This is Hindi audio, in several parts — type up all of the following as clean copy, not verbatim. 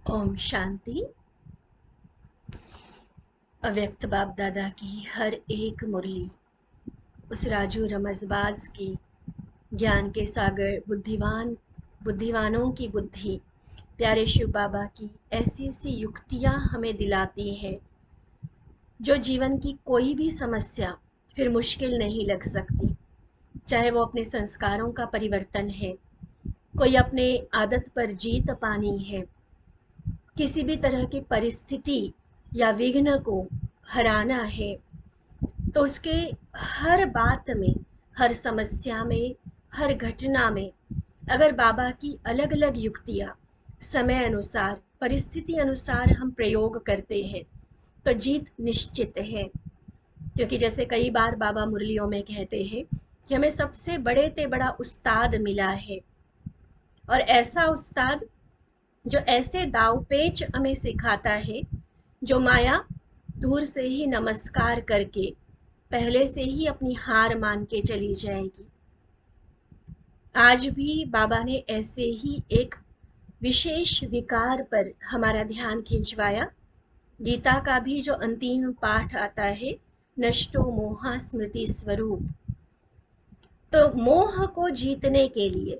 ओम शांति। अव्यक्त बाप दादा की हर एक मुरली उस राजू रमजबाज की ज्ञान के सागर बुद्धिवानों की बुद्धि प्यारे शिव बाबा की ऐसी ऐसी युक्तियाँ हमें दिलाती हैं जो जीवन की कोई भी समस्या फिर मुश्किल नहीं लग सकती। चाहे वो अपने संस्कारों का परिवर्तन है, कोई अपने आदत पर जीत पानी है, किसी भी तरह की परिस्थिति या विघ्न को हराना है, तो उसके हर बात में, हर समस्या में, हर घटना में अगर बाबा की अलग अलग युक्तियाँ समय अनुसार, परिस्थिति अनुसार हम प्रयोग करते हैं तो जीत निश्चित है। क्योंकि जैसे कई बार बाबा मुरलियों में कहते हैं कि हमें सबसे बड़े से बड़ा उस्ताद मिला है, और ऐसा उस्ताद जो ऐसे दाव पेच हमें सिखाता है जो माया दूर से ही नमस्कार करके पहले से ही अपनी हार मान के चली जाएगी। आज भी बाबा ने ऐसे ही एक विशेष विकार पर हमारा ध्यान खिंचवाया। गीता का भी जो अंतिम पाठ आता है, नष्टो मोहा स्मृति स्वरूप, तो मोह को जीतने के लिए,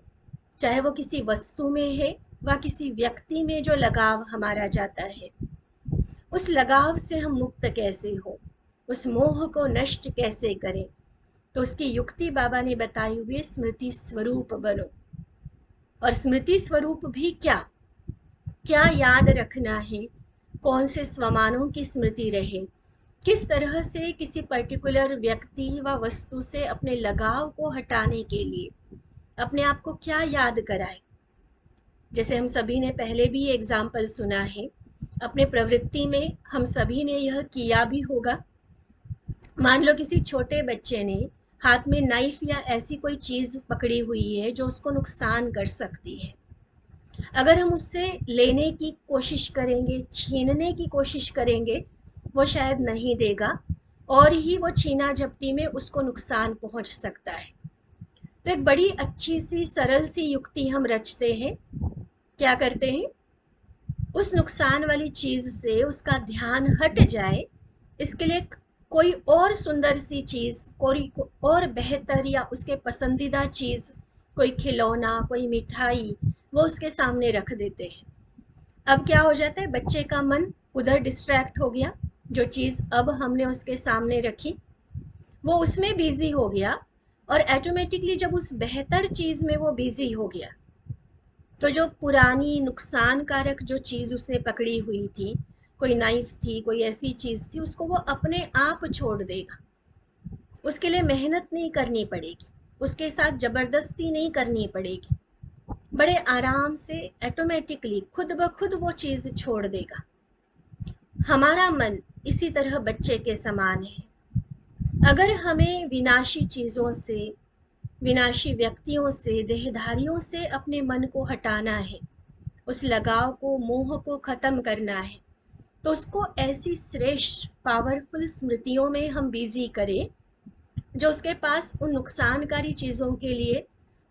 चाहे वो किसी वस्तु में है व किसी व्यक्ति में जो लगाव हमारा जाता है, उस लगाव से हम मुक्त कैसे हो, उस मोह को नष्ट कैसे करें, तो उसकी युक्ति बाबा ने बताई हुई स्मृति स्वरूप बनो। और स्मृति स्वरूप भी क्या क्या याद रखना है, कौन से स्वमानों की स्मृति रहे, किस तरह से किसी पर्टिकुलर व्यक्ति व वस्तु से अपने लगाव को हटाने के लिए अपने आप को क्या याद कराए। जैसे हम सभी ने पहले भी एग्जाम्पल सुना है, अपने प्रवृत्ति में हम सभी ने यह किया भी होगा। मान लो किसी छोटे बच्चे ने हाथ में नाइफ या ऐसी कोई चीज़ पकड़ी हुई है जो उसको नुकसान कर सकती है। अगर हम उससे लेने की कोशिश करेंगे, छीनने की कोशिश करेंगे, वो शायद नहीं देगा और ही वो छीना झपटी में उसको नुकसान पहुंच सकता है। तो एक बड़ी अच्छी सी सरल सी युक्ति हम रचते हैं। क्या करते हैं, उस नुकसान वाली चीज़ से उसका ध्यान हट जाए, इसके लिए कोई और सुंदर सी चीज़, कोई और बेहतर या उसके पसंदीदा चीज़, कोई खिलौना, कोई मिठाई, वो उसके सामने रख देते हैं। अब क्या हो जाता है, बच्चे का मन उधर डिस्ट्रैक्ट हो गया, जो चीज़ अब हमने उसके सामने रखी वो उसमें बिजी हो गया, और ऑटोमेटिकली जब उस बेहतर चीज़ में वो बिजी हो गया तो जो पुरानी नुकसानकारक जो चीज़ उसने पकड़ी हुई थी, कोई नाइफ थी, कोई ऐसी चीज़ थी, उसको वो अपने आप छोड़ देगा। उसके लिए मेहनत नहीं करनी पड़ेगी, उसके साथ ज़बरदस्ती नहीं करनी पड़ेगी, बड़े आराम से ऑटोमेटिकली खुद ब खुद वो चीज़ छोड़ देगा। हमारा मन इसी तरह बच्चे के समान है। अगर हमें विनाशी चीज़ों से, विनाशी व्यक्तियों से, देहधारियों से अपने मन को हटाना है, उस लगाव को, मोह को ख़त्म करना है, तो उसको ऐसी श्रेष्ठ पावरफुल स्मृतियों में हम बिजी करें जो उसके पास उन नुकसानकारी चीज़ों के लिए,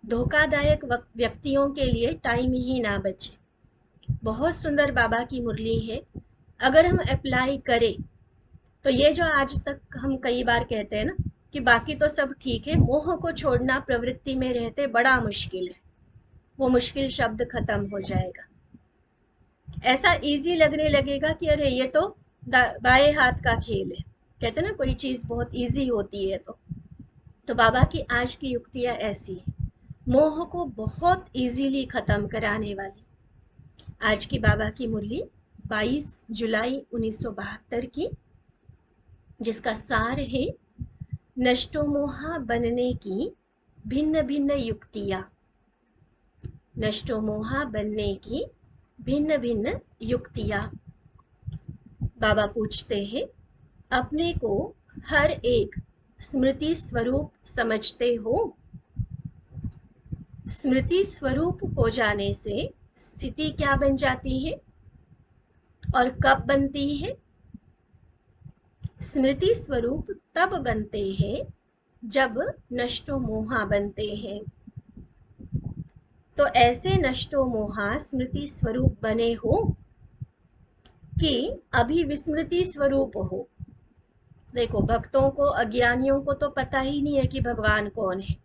धोखादायक व्यक्तियों के लिए टाइम ही ना बचे। बहुत सुंदर बाबा की मुरली है। अगर हम अप्लाई करें तो ये जो आज तक हम कई बार कहते हैं ना कि बाकी तो सब ठीक है, मोह को छोड़ना प्रवृत्ति में रहते बड़ा मुश्किल है, वो मुश्किल शब्द खत्म हो जाएगा। ऐसा इजी लगने लगेगा कि अरे ये तो बाएं हाथ का खेल है। कहते हैं ना कोई चीज़ बहुत इजी होती है तो बाबा की आज की युक्तियाँ ऐसी है, मोह को बहुत इजीली ख़त्म कराने वाली। आज की बाबा की मुरली 22 जुलाई 1972 की, जिसका सार है नष्टो मोहा बनने की भिन्न भिन्न युक्तियाँ। नष्टो मोहा बनने की भिन्न भिन्न युक्तियाँ। बाबा पूछते हैं, अपने को हर एक स्मृति स्वरूप समझते हो? स्मृति स्वरूप हो जाने से स्थिति क्या बन जाती है और कब बनती है? स्मृति स्वरूप तब बनते हैं जब नष्टो मोहा बनते हैं। तो ऐसे नष्टो मोहा स्मृति स्वरूप बने हो कि अभी विस्मृति स्वरूप हो। देखो, भक्तों को, अज्ञानियों को तो पता ही नहीं है कि भगवान कौन है,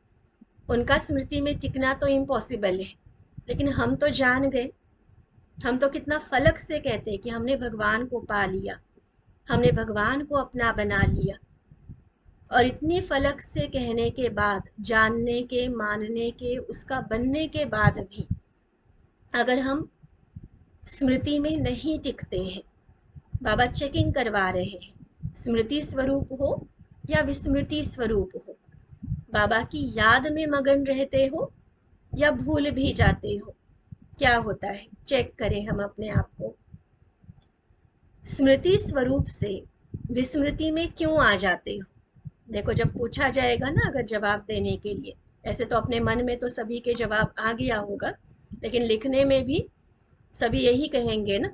उनका स्मृति में टिकना तो इम्पॉसिबल है। लेकिन हम तो जान गए, हम तो कितना फलक से कहते हैं कि हमने भगवान को पा लिया, हमने भगवान को अपना बना लिया। और इतनी फलक से कहने के बाद, जानने के, मानने के, उसका बनने के बाद भी अगर हम स्मृति में नहीं टिकते हैं, बाबा चेकिंग करवा रहे हैं, स्मृति स्वरूप हो या विस्मृति स्वरूप हो, बाबा की याद में मगन रहते हो या भूल भी जाते हो, क्या होता है, चेक करें हम अपने आप को। स्मृति स्वरूप से विस्मृति में क्यों आ जाते हो? देखो, जब पूछा जाएगा ना, अगर जवाब देने के लिए, ऐसे तो अपने मन में तो सभी के जवाब आ गया होगा, लेकिन लिखने में भी सभी यही कहेंगे ना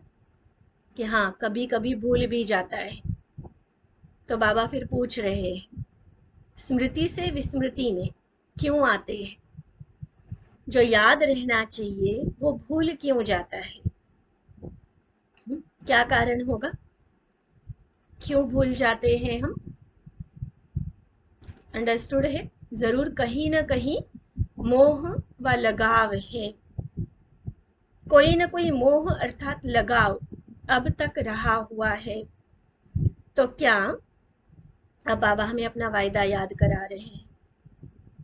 कि हाँ, कभी कभी भूल भी जाता है। तो बाबा फिर पूछ रहे हैं, स्मृति से विस्मृति में क्यों आते हैं? जो याद रहना चाहिए वो भूल क्यों जाता है? क्या कारण होगा, क्यों भूल जाते हैं हम? अंडरस्टूड है? जरूर कहीं ना कहीं मोह व लगाव है, कोई ना कोई मोह अर्थात लगाव अब तक रहा हुआ है। तो क्या, अब बाबा हमें अपना वायदा याद करा रहे हैं,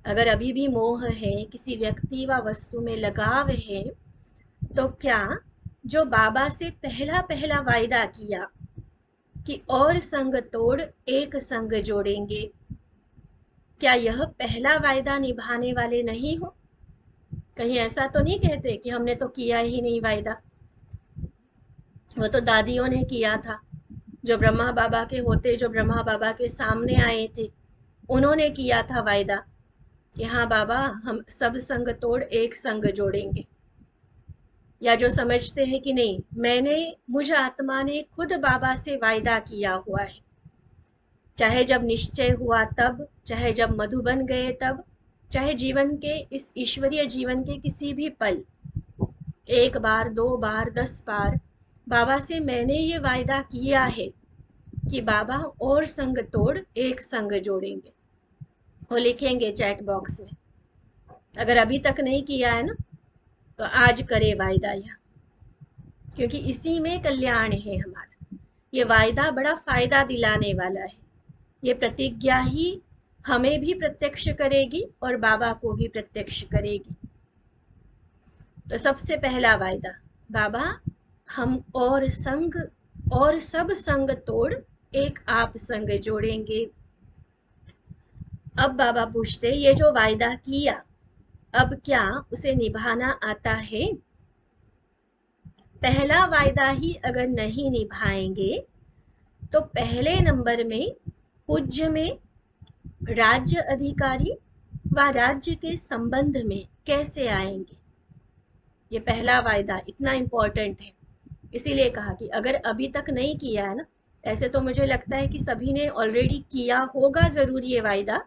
अगर अभी भी मोह है, किसी व्यक्ति व वस्तु में लगाव है, तो क्या जो बाबा से पहला पहला वायदा किया कि और संग तोड़ एक संग जोड़ेंगे, क्या यह पहला वायदा निभाने वाले नहीं हो? कहीं ऐसा तो नहीं कहते कि हमने तो किया ही नहीं वायदा, वो तो दादियों ने किया था, जो ब्रह्मा बाबा के होते, जो ब्रह्मा बाबा के सामने आए थे, उन्होंने किया था वायदा कि हाँ बाबा, हम सब संग तोड़ एक संग जोड़ेंगे। या जो समझते हैं कि नहीं, मुझ आत्मा ने खुद बाबा से वायदा किया हुआ है, चाहे जब निश्चय हुआ तब, चाहे जब मधुबन गए तब, चाहे जीवन के, इस ईश्वरीय जीवन के किसी भी पल, एक बार, दो बार, 10 बार, बाबा से मैंने ये वायदा किया है कि बाबा और संग तोड़ एक संग जोड़ेंगे। वो लिखेंगे चैट बॉक्स में। अगर अभी तक नहीं किया है ना, तो आज करे वायदा यह, क्योंकि इसी में कल्याण है हमारा। ये वायदा बड़ा फायदा दिलाने वाला है, ये प्रतिज्ञा ही हमें भी प्रत्यक्ष करेगी और बाबा को भी प्रत्यक्ष करेगी। तो सबसे पहला वायदा, बाबा हम और संग और सब संग तोड़ एक आप संग जोड़ेंगे। अब बाबा पूछते, ये जो वायदा किया, अब क्या उसे निभाना आता है? पहला वायदा ही अगर नहीं निभाएंगे तो पहले नंबर में पूज्य में, राज्य अधिकारी व राज्य के संबंध में कैसे आएंगे? ये पहला वायदा इतना इम्पोर्टेंट है, इसीलिए कहा कि अगर अभी तक नहीं किया है ना, ऐसे तो मुझे लगता है कि सभी ने ऑलरेडी किया होगा जरूर ये वायदा,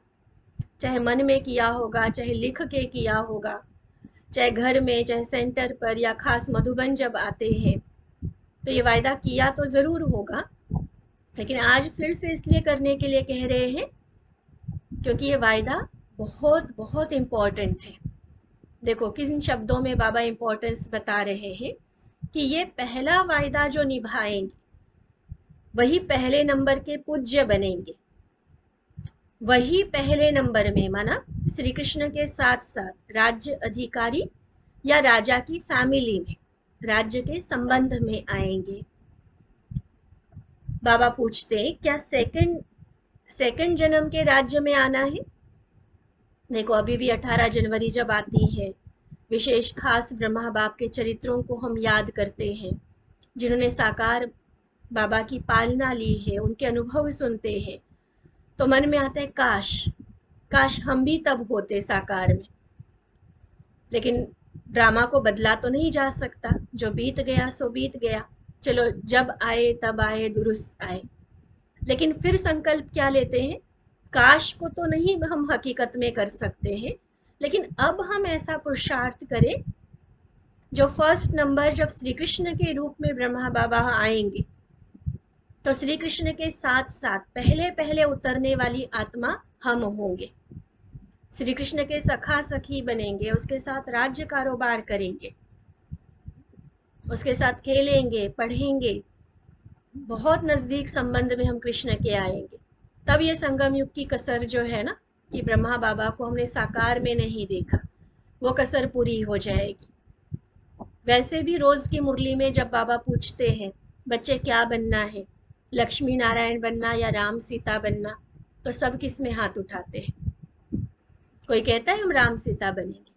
चाहे मन में किया होगा, चाहे लिख के किया होगा, चाहे घर में, चाहे सेंटर पर, या खास मधुबन जब आते हैं, तो ये वायदा किया तो जरूर होगा। लेकिन आज फिर से इसलिए करने के लिए कह रहे हैं क्योंकि ये वायदा बहुत बहुत इम्पोर्टेंट है। देखो किन शब्दों में बाबा इम्पोर्टेंस बता रहे हैं कि ये पहला वायदा जो निभाएंगे वही पहले नंबर के पूज्य बनेंगे, वही पहले नंबर में, माना श्री कृष्ण के साथ साथ राज्य अधिकारी या राजा की फैमिली में, राज्य के संबंध में आएंगे। बाबा पूछते, क्या सेकंड जन्म के राज्य में आना है? देखो अभी भी 18 जनवरी जब आती है, विशेष खास ब्रह्मा बाप के चरित्रों को हम याद करते हैं, जिन्होंने साकार बाबा की पालना ली है, उनके अनुभव सुनते हैं, तो मन में आता है काश हम भी तब होते साकार में। लेकिन ड्रामा को बदला तो नहीं जा सकता, जो बीत गया सो बीत गया, चलो जब आए तब आए, दुरुस्त आए। लेकिन फिर संकल्प क्या लेते हैं, काश को तो नहीं हम हकीकत में कर सकते हैं, लेकिन अब हम ऐसा पुरुषार्थ करें जो फर्स्ट नंबर जब श्री कृष्ण के रूप में ब्रह्मा बाबा आएंगे तो श्री कृष्ण के साथ साथ पहले पहले उतरने वाली आत्मा हम होंगे। श्री कृष्ण के सखा सखी बनेंगे, उसके साथ राज्य कारोबार करेंगे, उसके साथ खेलेंगे, पढ़ेंगे, बहुत नजदीक संबंध में हम कृष्ण के आएंगे। तब ये संगम युग की कसर जो है ना, कि ब्रह्मा बाबा को हमने साकार में नहीं देखा, वो कसर पूरी हो जाएगी। वैसे भी रोज की मुरली में जब बाबा पूछते हैं बच्चे क्या बनना है, लक्ष्मी नारायण बनना या राम सीता बनना, तो सब किस में हाथ उठाते हैं? कोई कहता है हम राम सीता बनेंगे।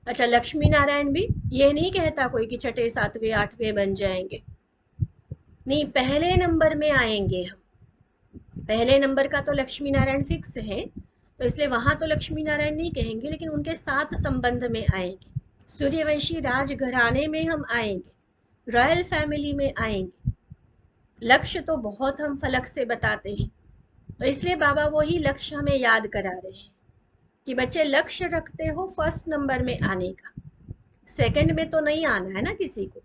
अच्छा, लक्ष्मी नारायण भी ये नहीं कहता कोई कि छठे सातवें आठवें बन जाएंगे, नहीं, पहले नंबर में आएंगे हम। पहले नंबर का तो लक्ष्मी नारायण फिक्स है, तो इसलिए वहां तो लक्ष्मी नारायण नहीं कहेंगे, लेकिन उनके साथ संबंध में आएंगे। सूर्यवंशी राजघराने में हम आएंगे, रॉयल फैमिली में आएंगे। लक्ष्य तो बहुत हम फलक से बताते हैं, तो इसलिए बाबा वही लक्ष्य हमें याद करा रहे हैं कि बच्चे लक्ष्य रखते हो फर्स्ट नंबर में आने का, सेकंड में तो नहीं आना है ना किसी को।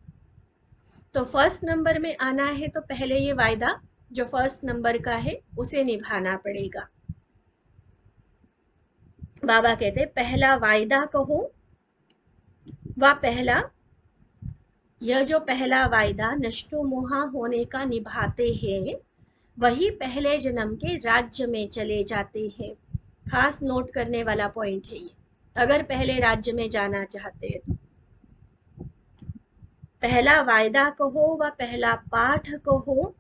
तो फर्स्ट नंबर में आना है तो पहले ये वायदा जो फर्स्ट नंबर का है उसे निभाना पड़ेगा। बाबा कहते पहला वायदा कहो व पहला, यह जो पहला वायदा नष्टो मोहा होने का निभाते हैं, वही पहले जन्म के राज्य में चले जाते हैं। खास नोट करने वाला पॉइंट है ये, अगर पहले राज्य में जाना चाहते हैं तो। पहला वायदा कहो व पहला पाठ कहो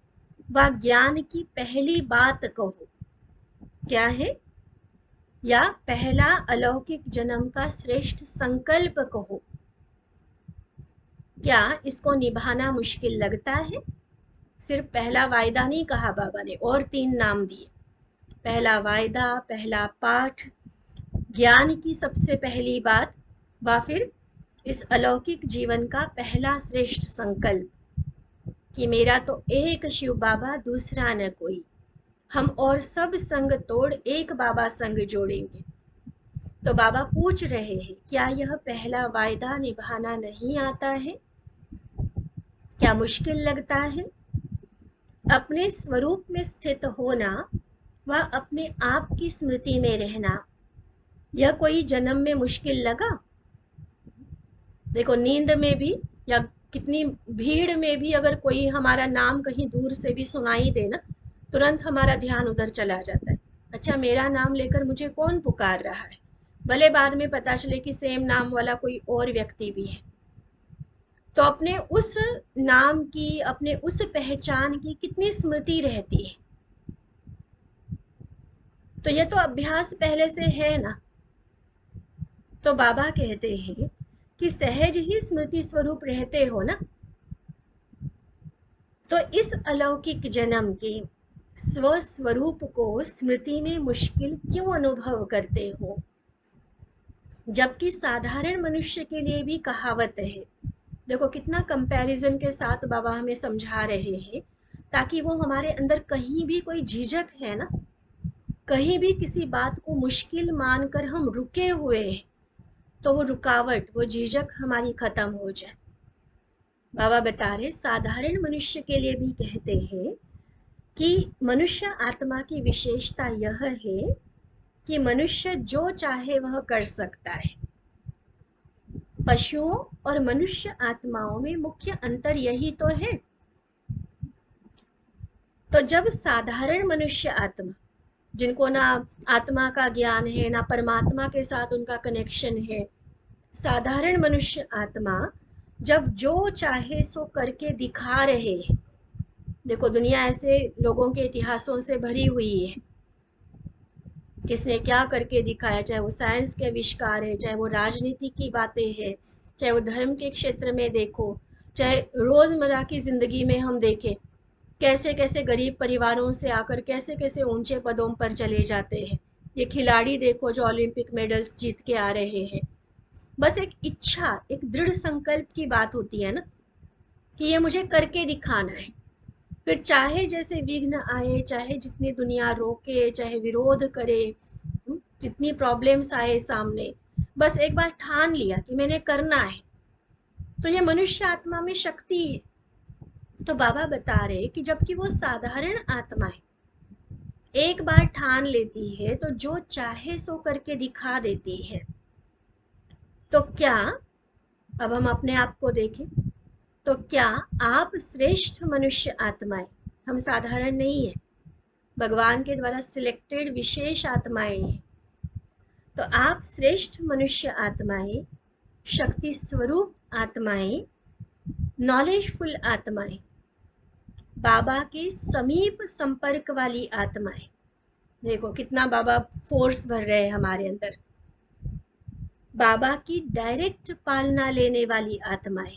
व ज्ञान की पहली बात कहो, क्या है? या पहला अलौकिक जन्म का श्रेष्ठ संकल्प कहो। क्या इसको निभाना मुश्किल लगता है? सिर्फ पहला वायदा नहीं कहा बाबा ने, और 3 नाम दिए। पहला वायदा, पहला पाठ, ज्ञान की सबसे पहली बात, व फिर इस अलौकिक जीवन का पहला श्रेष्ठ संकल्प कि मेरा तो एक शिव बाबा, दूसरा न कोई, हम और सब संग तोड़ एक बाबा संग जोड़ेंगे। तो बाबा पूछ रहे हैं क्या यह पहला वायदा निभाना नहीं आता है? क्या मुश्किल लगता है? अपने स्वरूप में स्थित होना व अपने आप की स्मृति में रहना, यह कोई जन्म में मुश्किल लगा? देखो, नींद में भी या कितनी भीड़ में भी अगर कोई हमारा नाम कहीं दूर से भी सुनाई दे ना, तुरंत हमारा ध्यान उधर चला जाता है। अच्छा, मेरा नाम लेकर मुझे कौन पुकार रहा है? भले बाद में पता चले कि सेम नाम वाला कोई और व्यक्ति भी है। तो अपने उस नाम की, अपने उस पहचान की कितनी स्मृति रहती है। तो ये तो अभ्यास पहले से है ना। तो बाबा कहते हैं कि सहज ही स्मृति स्वरूप रहते हो ना, तो इस अलौकिक जन्म के स्वस्वरूप को स्मृति में मुश्किल क्यों अनुभव करते हो? जबकि साधारण मनुष्य के लिए भी कहावत है। देखो कितना कंपैरिजन के साथ बाबा हमें समझा रहे हैं, ताकि वो हमारे अंदर कहीं भी कोई झिझक है ना, कहीं भी किसी बात को मुश्किल मानकर हम रुके हुए हैं, तो वो रुकावट, वो झिझक हमारी खत्म हो जाए। बाबा बता रहे साधारण मनुष्य के लिए भी कहते हैं कि मनुष्य आत्मा की विशेषता यह है कि मनुष्य जो चाहे वह कर सकता है। पशुओं और मनुष्य आत्माओं में मुख्य अंतर यही तो है। तो जब साधारण मनुष्य आत्मा, जिनको ना आत्मा का ज्ञान है ना परमात्मा के साथ उनका कनेक्शन है, साधारण मनुष्य आत्मा जब जो चाहे सो करके दिखा रहे हैं। देखो दुनिया ऐसे लोगों के इतिहासों से भरी हुई है, किसने क्या करके दिखाया, चाहे वो साइंस के आविष्कार है, चाहे वो राजनीति की बातें हैं, चाहे वो धर्म के क्षेत्र में देखो, चाहे रोजमर्रा की जिंदगी में हम देखें कैसे कैसे गरीब परिवारों से आकर कैसे कैसे ऊंचे पदों पर चले जाते हैं। ये खिलाड़ी देखो जो ओलंपिक मेडल्स जीत के आ रहे हैं। बस एक इच्छा, एक दृढ़ संकल्प की बात होती है ना, कि ये मुझे करके दिखाना है। फिर चाहे जैसे विघ्न आए, चाहे जितनी दुनिया रोके, चाहे विरोध करे, जितनी प्रॉब्लम्स आए सामने, बस एक बार ठान लिया कि मैंने करना है। तो ये मनुष्य आत्मा में शक्ति है। तो बाबा बता रहे कि जबकि वो साधारण आत्माएं एक बार ठान लेती है तो जो चाहे सो करके दिखा देती है, तो क्या, अब हम अपने आप को देखें, तो क्या आप श्रेष्ठ मनुष्य आत्माएं, हम साधारण नहीं है, भगवान के द्वारा सिलेक्टेड विशेष आत्माएं हैं, तो आप श्रेष्ठ मनुष्य आत्माएं, शक्ति स्वरूप आत्माएं, नॉलेजफुल आत्माएं, बाबा के समीप संपर्क वाली आत्माएं, देखो कितना बाबा फोर्स भर रहे हैं हमारे अंदर, बाबा की डायरेक्ट पालना लेने वाली आत्माएं,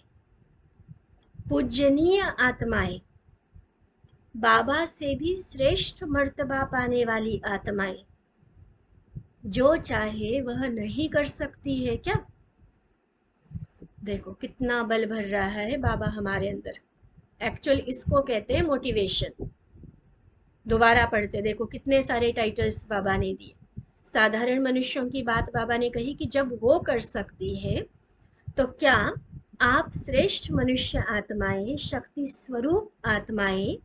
पूजनीय आत्माएं, बाबा से भी श्रेष्ठ मर्तबा पाने वाली आत्माएं, जो चाहे वह नहीं कर सकती है क्या? देखो कितना बल भर रहा है बाबा हमारे अंदर। एक्चुअल इसको कहते हैं मोटिवेशन। दोबारा पढ़ते देखो कितने सारे टाइटल्स बाबा ने दिए। साधारण मनुष्यों की बात बाबा ने कही कि जब वो कर सकती है तो क्या आप श्रेष्ठ मनुष्य आत्माएं, शक्ति स्वरूप आत्माएं,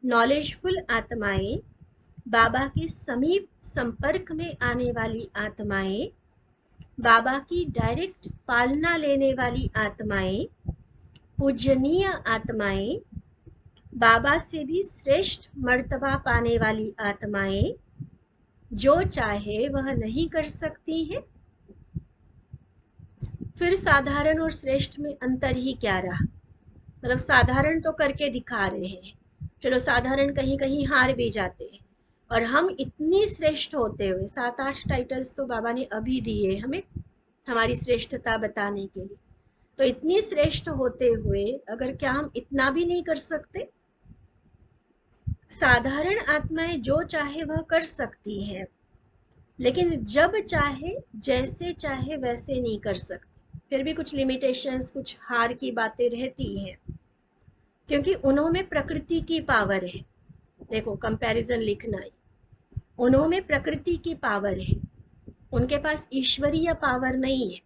नॉलेजफुल आत्माएं, बाबा के समीप संपर्क में आने वाली आत्माएं, बाबा की डायरेक्ट पालना लेने वाली आत्माएं, पूजनीय आत्माएं, बाबा से भी श्रेष्ठ मर्तबा पाने वाली आत्माएं, जो चाहे वह नहीं कर सकती हैं? फिर साधारण और श्रेष्ठ में अंतर ही क्या रहा? मतलब साधारण तो करके दिखा रहे हैं, चलो साधारण कहीं कहीं हार भी जाते हैं, और हम इतनी श्रेष्ठ होते हुए 7-8 टाइटल्स तो बाबा ने अभी दिए हमें हमारी श्रेष्ठता बताने के लिए, तो इतनी श्रेष्ठ होते हुए अगर क्या हम इतना भी नहीं कर सकते? साधारण आत्माएं जो चाहे वह कर सकती हैं, लेकिन जब चाहे जैसे चाहे वैसे नहीं कर सकती। फिर भी कुछ लिमिटेशंस, कुछ हार की बातें रहती हैं, क्योंकि उन्होंने प्रकृति की पावर है। देखो कंपैरिजन लिखना है, उन्होंने प्रकृति की पावर है, उनके पास ईश्वरीय पावर नहीं है।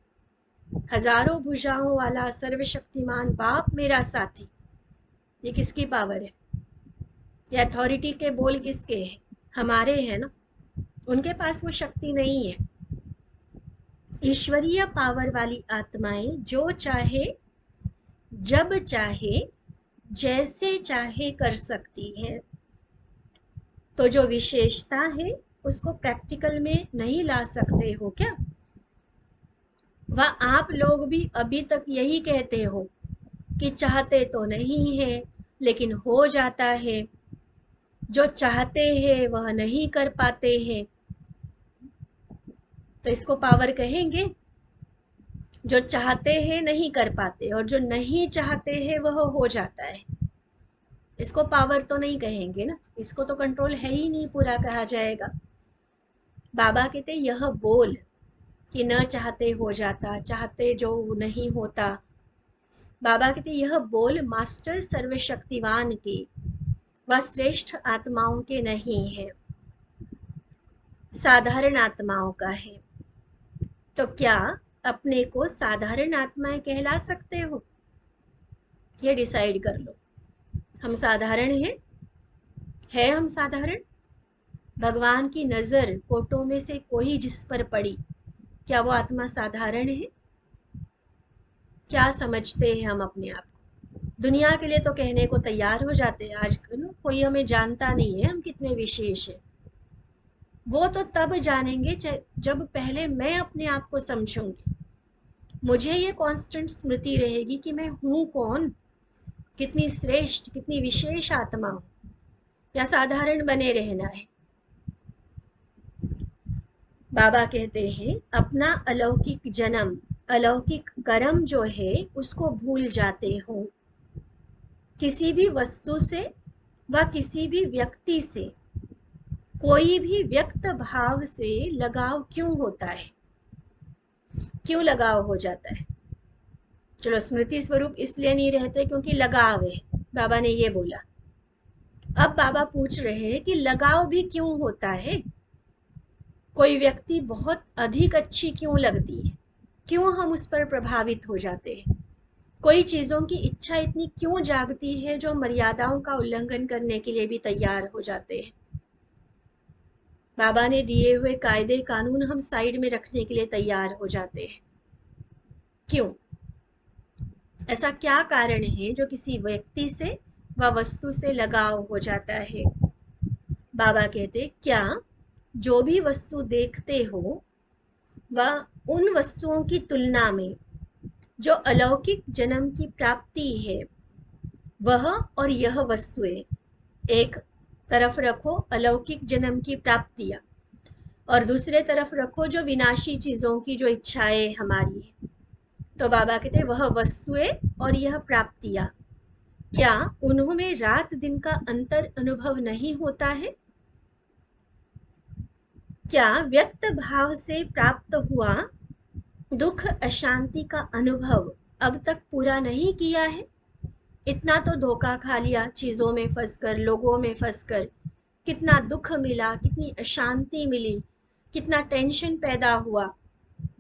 हजारों भुजाओं वाला सर्वशक्तिमान बाप मेरा साथी, ये किसकी पावर है? ये अथॉरिटी के बोल किसके हैं? हमारे हैं ना। उनके पास वो शक्ति नहीं है। ईश्वरीय पावर वाली आत्माएं जो चाहे जब चाहे जैसे चाहे कर सकती है, तो जो विशेषता है उसको प्रैक्टिकल में नहीं ला सकते हो क्या? वह आप लोग भी अभी तक यही कहते हो कि चाहते तो नहीं है लेकिन हो जाता है, जो चाहते हैं वह नहीं कर पाते हैं, तो इसको पावर कहेंगे? जो चाहते हैं नहीं कर पाते और जो नहीं चाहते हैं वह हो जाता है, इसको पावर तो नहीं कहेंगे ना, इसको तो कंट्रोल है ही नहीं पूरा कहा जाएगा। बाबा कहते यह बोल कि न चाहते हो जाता, चाहते जो नहीं होता, बाबा कहते यह बोल मास्टर सर्वशक्तिवान की व श्रेष्ठ आत्माओं के नहीं है, साधारण आत्माओं का है। तो क्या अपने को साधारण आत्माएं कहला सकते हो? ये डिसाइड कर लो। हम साधारण हैं? है हम साधारण? भगवान की नजर कोटों में से कोई जिस पर पड़ी, क्या वो आत्मा साधारण है? क्या समझते हैं हम अपने आप को? दुनिया के लिए तो कहने को तैयार हो जाते हैं आज, कोई हमें जानता नहीं है हम कितने विशेष हैं। वो तो तब जानेंगे जब पहले मैं अपने आप को समझूंगी, मुझे ये कांस्टेंट स्मृति रहेगी कि मैं हूँ कौन, कितनी श्रेष्ठ, कितनी विशेष आत्मा हूँ, या साधारण बने रहना है। बाबा कहते हैं अपना अलौकिक जन्म, अलौकिक कर्म जो है उसको भूल जाते हो। किसी भी वस्तु से व किसी भी व्यक्ति से, कोई भी व्यक्त भाव से लगाव क्यों होता है? क्यों लगाव हो जाता है? चलो स्मृति स्वरूप इसलिए नहीं रहते क्योंकि लगाव है, बाबा ने ये बोला। अब बाबा पूछ रहे हैं कि लगाव भी क्यों होता है? कोई व्यक्ति बहुत अधिक अच्छी क्यों लगती है, क्यों हम उस पर प्रभावित हो जाते हैं? कोई चीज़ों की इच्छा इतनी क्यों जागती है जो मर्यादाओं का उल्लंघन करने के लिए भी तैयार हो जाते हैं। बाबा ने दिए हुए कायदे कानून हम साइड में रखने के लिए तैयार हो जाते हैं। क्यों? ऐसा क्या कारण है जो किसी व्यक्ति से व वस्तु से लगाव हो जाता है? बाबा कहते, क्या जो भी वस्तु देखते हो वह उन वस्तुओं की तुलना में जो अलौकिक जन्म की प्राप्ति है, वह और यह वस्तुएं एक तरफ रखो, अलौकिक जन्म की प्राप्तियां, और दूसरे तरफ रखो जो विनाशी चीजों की जो इच्छाएं हमारी है। तो बाबा कहते वह वस्तुएं और यह प्राप्तियां, क्या उन्होंने रात दिन का अंतर अनुभव नहीं होता है? क्या व्यक्त भाव से प्राप्त हुआ दुख अशांति का अनुभव अब तक पूरा नहीं किया है? इतना तो धोखा खा लिया, चीजों में फंसकर, लोगों में फंसकर। कितना दुख मिला, कितनी अशांति मिली, कितना टेंशन पैदा हुआ,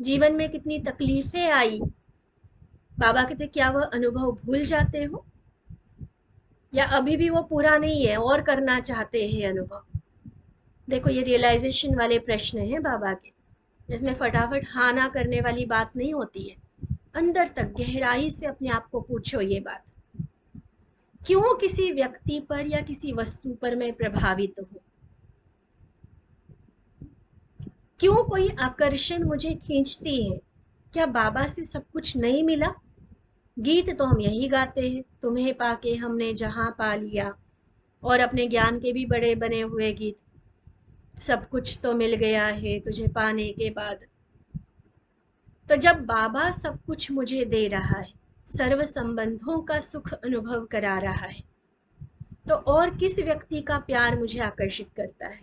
जीवन में कितनी तकलीफें आई। बाबा कहते क्या वह अनुभव भूल जाते हो, या अभी भी वो पूरा नहीं है और करना चाहते हैं अनुभव? देखो, ये रियलाइजेशन वाले प्रश्न हैं बाबा के। इसमें फटाफट हाँ ना करने वाली बात नहीं होती है। अंदर तक गहराई से अपने आप को पूछो ये बात, क्यों किसी व्यक्ति पर या किसी वस्तु पर मैं प्रभावित हूं? क्यों कोई आकर्षण मुझे खींचती है? क्या बाबा से सब कुछ नहीं मिला? गीत तो हम यही गाते हैं, तुम्हें पाके हमने जहां पा लिया, और अपने ज्ञान के भी बड़े बने हुए गीत, सब कुछ तो मिल गया है तुझे पाने के बाद। तो जब बाबा सब कुछ मुझे दे रहा है, सर्व संबंधों का सुख अनुभव करा रहा है, तो और किस व्यक्ति का प्यार मुझे आकर्षित करता है?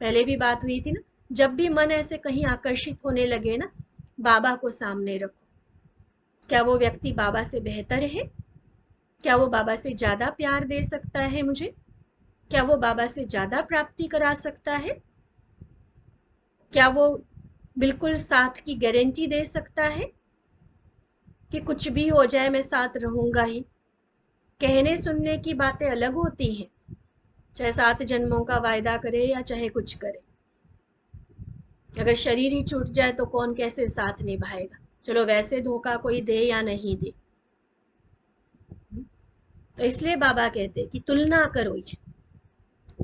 पहले भी बात हुई थी ना, जब भी मन ऐसे कहीं आकर्षित होने लगे ना, बाबा को सामने रखो। क्या वो व्यक्ति बाबा से बेहतर है? क्या वो बाबा से ज्यादा प्यार दे सकता है मुझे? क्या वो बाबा से ज्यादा प्राप्ति करा सकता है? क्या वो बिल्कुल साथ की गारंटी दे सकता है कि कुछ भी हो जाए मैं साथ रहूंगा ही? कहने सुनने की बातें अलग होती हैं, चाहे 7 जन्मों का वायदा करे या चाहे कुछ करे। अगर शरीर ही छूट जाए तो कौन कैसे साथ निभाएगा? चलो वैसे धोखा कोई दे या नहीं दे। तो इसलिए बाबा कहते हैं कि तुलना करो, ये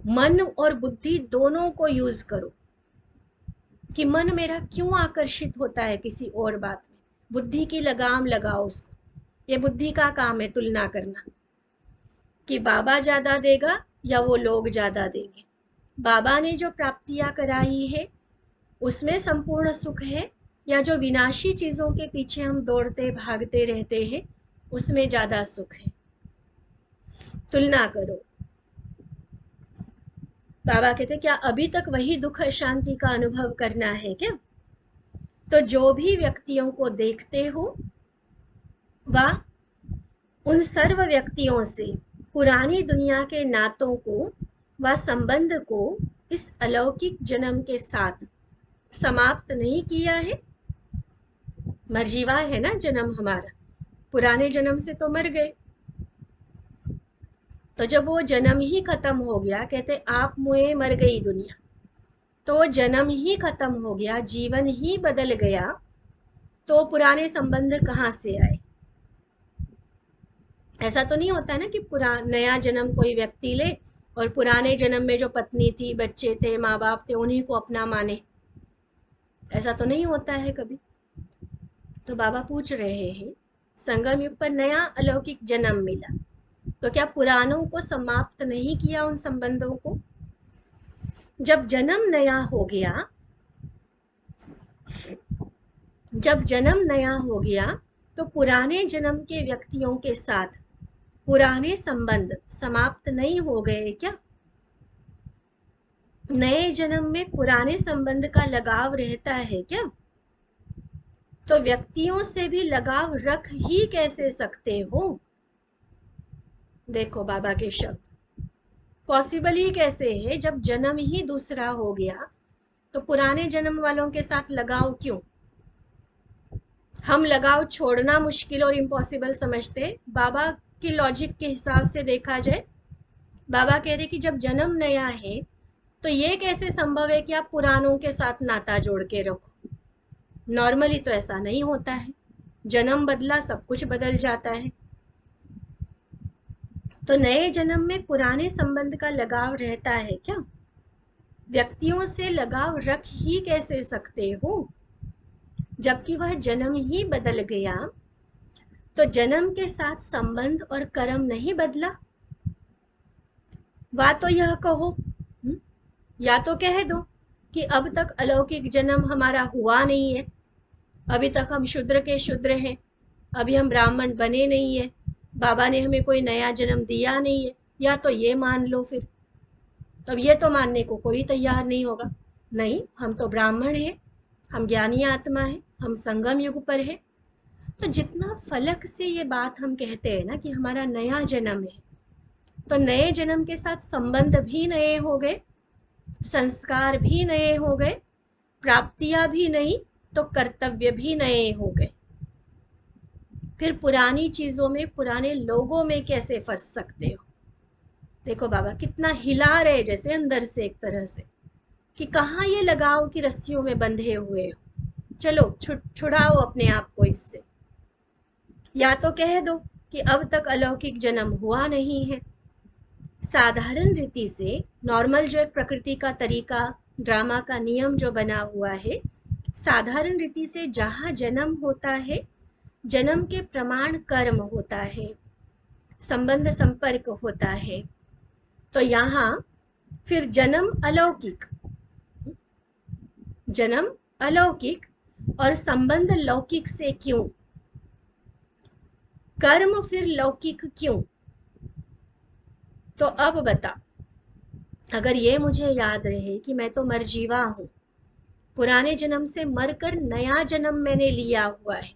मन और बुद्धि दोनों को यूज करो कि मन मेरा क्यों आकर्षित होता है किसी और बात में। बुद्धि की लगाम लगाओ उसको। ये बुद्धि का काम है तुलना करना, कि बाबा ज्यादा देगा या वो लोग ज्यादा देंगे। बाबा ने जो प्राप्तियां कराई है उसमें संपूर्ण सुख है, या जो विनाशी चीजों के पीछे हम दौड़ते भागते रहते हैं उसमें ज्यादा सुख है? तुलना करो। बाबा कहते क्या अभी तक वही दुख अशांति का अनुभव करना है क्या? तो जो भी व्यक्तियों को देखते हो वह उन सर्व व्यक्तियों से पुरानी दुनिया के नातों को व संबंध को इस अलौकिक जन्म के साथ समाप्त नहीं किया है। मरजीवा है ना जन्म हमारा, पुराने जन्म से तो मर गए। तो जब वो जन्म ही खत्म हो गया, कहते आप मुए मर गई दुनिया, तो जन्म ही खत्म हो गया, जीवन ही बदल गया, तो पुराने संबंध कहाँ से आए? ऐसा तो नहीं होता ना कि नया जन्म कोई व्यक्ति ले और पुराने जन्म में जो पत्नी थी, बच्चे थे, माँ बाप थे, उन्हीं को अपना माने। ऐसा तो नहीं होता है कभी। तो बाबा पूछ रहे हैं, संगम युग पर नया अलौकिक जन्म मिला, तो क्या पुरानों को समाप्त नहीं किया उन संबंधों को? जब जन्म नया हो गया, जब जन्म नया हो गया तो पुराने जन्म के व्यक्तियों के साथ पुराने संबंध समाप्त नहीं हो गए क्या? नए जन्म में पुराने संबंध का लगाव रहता है क्या? तो व्यक्तियों से भी लगाव रख ही कैसे सकते हो? देखो बाबा के शब्द, पॉसिबल ही कैसे है? जब जन्म ही दूसरा हो गया तो पुराने जन्म वालों के साथ लगाव क्यों? हम लगाव छोड़ना मुश्किल और इम्पॉसिबल समझते, बाबा की लॉजिक के हिसाब से देखा जाए, बाबा कह रहे कि जब जन्म नया है तो ये कैसे संभव है कि आप पुरानों के साथ नाता जोड़ के रखो। नॉर्मली तो ऐसा नहीं होता है, जन्म बदला सब कुछ बदल जाता है। तो नए जन्म में पुराने संबंध का लगाव रहता है क्या? व्यक्तियों से लगाव रख ही कैसे सकते हो जबकि वह जन्म ही बदल गया? तो जन्म के साथ संबंध और कर्म नहीं बदला? वा तो यह कहो, या तो कह दो कि अब तक अलौकिक जन्म हमारा हुआ नहीं है, अभी तक हम शूद्र के शूद्र हैं, अभी हम ब्राह्मण बने नहीं है, बाबा ने हमें कोई नया जन्म दिया नहीं है। या तो ये मान लो फिर। अब ये तो मानने को कोई तैयार नहीं होगा, नहीं हम तो ब्राह्मण हैं, हम ज्ञानी आत्मा हैं, हम संगम युग पर हैं। तो जितना फलक से ये बात हम कहते हैं ना कि हमारा नया जन्म है, तो नए जन्म के साथ संबंध भी नए हो गए, संस्कार भी नए हो गए, प्राप्तियां भी नहीं तो कर्तव्य भी नए हो गए। फिर पुरानी चीजों में, पुराने लोगों में कैसे फंस सकते हो? देखो बाबा कितना हिला रहे जैसे अंदर से एक तरह से कि कहाँ ये लगाव की रस्सियों में बंधे हुए हो, चलो छुड़ाओ अपने आप को इससे। या तो कह दो कि अब तक अलौकिक जन्म हुआ नहीं है। साधारण रीति से, नॉर्मल जो एक प्रकृति का तरीका, ड्रामा का नियम जो बना हुआ है, साधारण रीति से जहाँ जन्म होता है, जन्म के प्रमाण कर्म होता है, संबंध संपर्क होता है। तो यहाँ फिर जन्म अलौकिक, जन्म अलौकिक और संबंध लौकिक से क्यों? कर्म फिर लौकिक क्यों? तो अब बता, अगर ये मुझे याद रहे कि मैं तो मरजीवा हूं, पुराने जन्म से मरकर नया जन्म मैंने लिया हुआ है।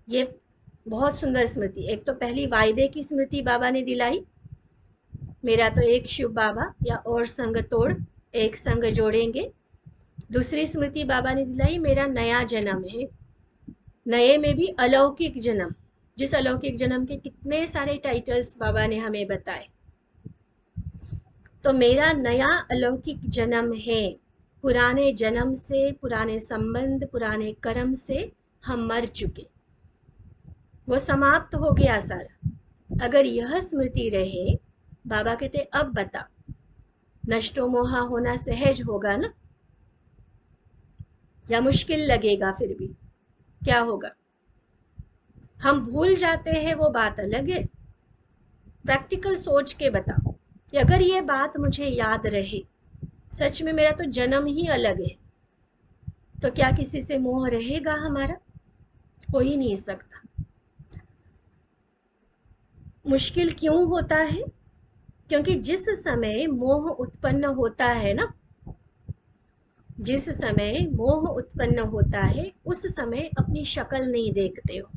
ये बहुत सुंदर स्मृति। एक तो पहली वायदे की स्मृति बाबा ने दिलाई, मेरा तो एक शिव बाबा या और संग तोड़, एक संग जोड़ेंगे। दूसरी स्मृति बाबा ने दिलाई, मेरा नया जन्म है, नए में भी अलौकिक जन्म, जिस अलौकिक जन्म के कितने सारे टाइटल्स बाबा ने हमें बताए। तो मेरा नया अलौकिक जन्म है, पुराने जन्म से, पुराने संबंध, पुराने कर्म से हम मर चुके, वो समाप्त हो गया सारा। अगर यह स्मृति रहे, बाबा कहते अब बता, नष्टो मोहा होना सहज होगा ना, या मुश्किल लगेगा? फिर भी क्या होगा? हम भूल जाते हैं वो बात अलग है। प्रैक्टिकल सोच के बताओ कि अगर ये बात मुझे याद रहे, सच में मेरा तो जन्म ही अलग है, तो क्या किसी से मोह रहेगा हमारा? हो ही नहीं सकता। मुश्किल क्यों होता है? क्योंकि जिस समय मोह उत्पन्न होता है ना, जिस समय मोह उत्पन्न होता है उस समय अपनी शक्ल नहीं देखते हो।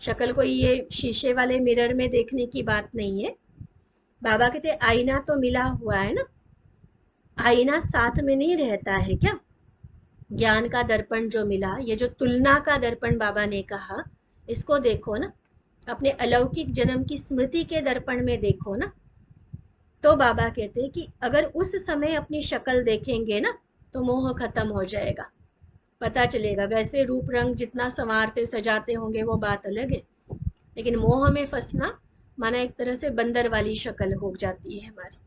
शक्ल कोई ये शीशे वाले मिरर में देखने की बात नहीं है। बाबा कहते आईना तो मिला हुआ है ना, आईना साथ में नहीं रहता है क्या? ज्ञान का दर्पण जो मिला, ये जो तुलना का दर्पण बाबा ने कहा, इसको देखो ना, अपने अलौकिक जन्म की स्मृति के दर्पण में देखो ना। तो बाबा कहते कि अगर उस समय अपनी शक्ल देखेंगे ना तो मोह खत्म हो जाएगा, पता चलेगा। वैसे रूप रंग जितना संवारते सजाते होंगे वो बात अलग है, लेकिन मोह में फंसना माना एक तरह से बंदर वाली शक्ल हो जाती है हमारी।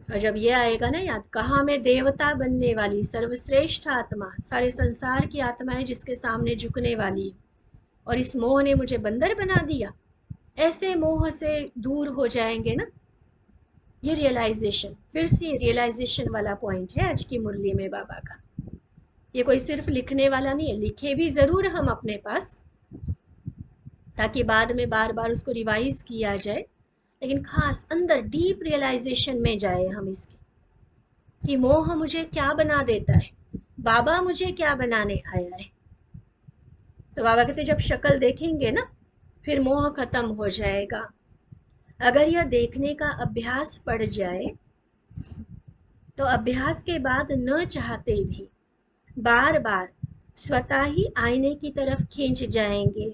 और जब ये आएगा ना याद, कहा मैं देवता बनने वाली सर्वश्रेष्ठ आत्मा, सारे संसार की आत्मा है जिसके सामने झुकने वाली है, और इस मोह ने मुझे बंदर बना दिया, ऐसे मोह से दूर हो जाएंगे ना। ये रियलाइजेशन, फिर से रियलाइजेशन वाला पॉइंट है आज की मुरली में बाबा का। ये कोई सिर्फ लिखने वाला नहीं है, लिखे भी जरूर हम अपने पास, ताकि बाद में बार बार उसको रिवाइज किया जाए, लेकिन खास अंदर डीप रियलाइजेशन में जाए हम इसकी कि मोह मुझे क्या बना देता है, बाबा मुझे क्या बनाने आया है। तो बाबा कहते जब शक्ल देखेंगे ना फिर मोह खत्म हो जाएगा। अगर यह देखने का अभ्यास पड़ जाए तो अभ्यास के बाद न चाहते भी बार बार स्वतः ही आईने की तरफ खींच जाएंगे।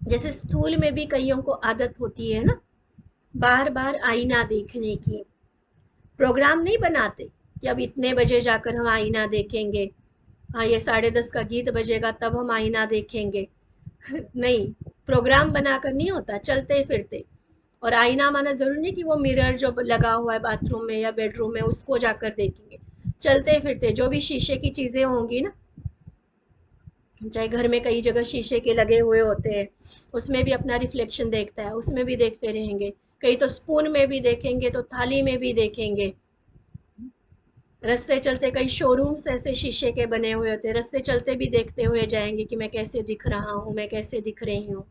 जैसे स्थूल में भी कईयों को आदत होती है ना, बार बार आईना देखने की। प्रोग्राम नहीं बनाते कि अब इतने बजे जाकर हम आईना देखेंगे, हाँ ये 10:30 का गीत बजेगा तब हम आईना देखेंगे। नहीं, प्रोग्राम बनाकर नहीं होता, चलते फिरते। और आईना माना जरूरी नहीं कि वो मिरर जो लगा हुआ है बाथरूम में या बेडरूम में उसको जाकर देखेंगे। चलते फिरते जो भी शीशे की चीजें होंगी ना, चाहे घर में कई जगह शीशे के लगे हुए होते हैं, उसमें भी अपना रिफ्लेक्शन देखता है, उसमें भी देखते रहेंगे। कई तो स्पून में भी देखेंगे, तो थाली में भी देखेंगे। रास्ते चलते कई शोरूम्स ऐसे शीशे के बने हुए होते हैं, रास्ते चलते भी देखते हुए जाएंगे कि मैं कैसे दिख रहा हूँ, मैं कैसे दिख रही हूँ।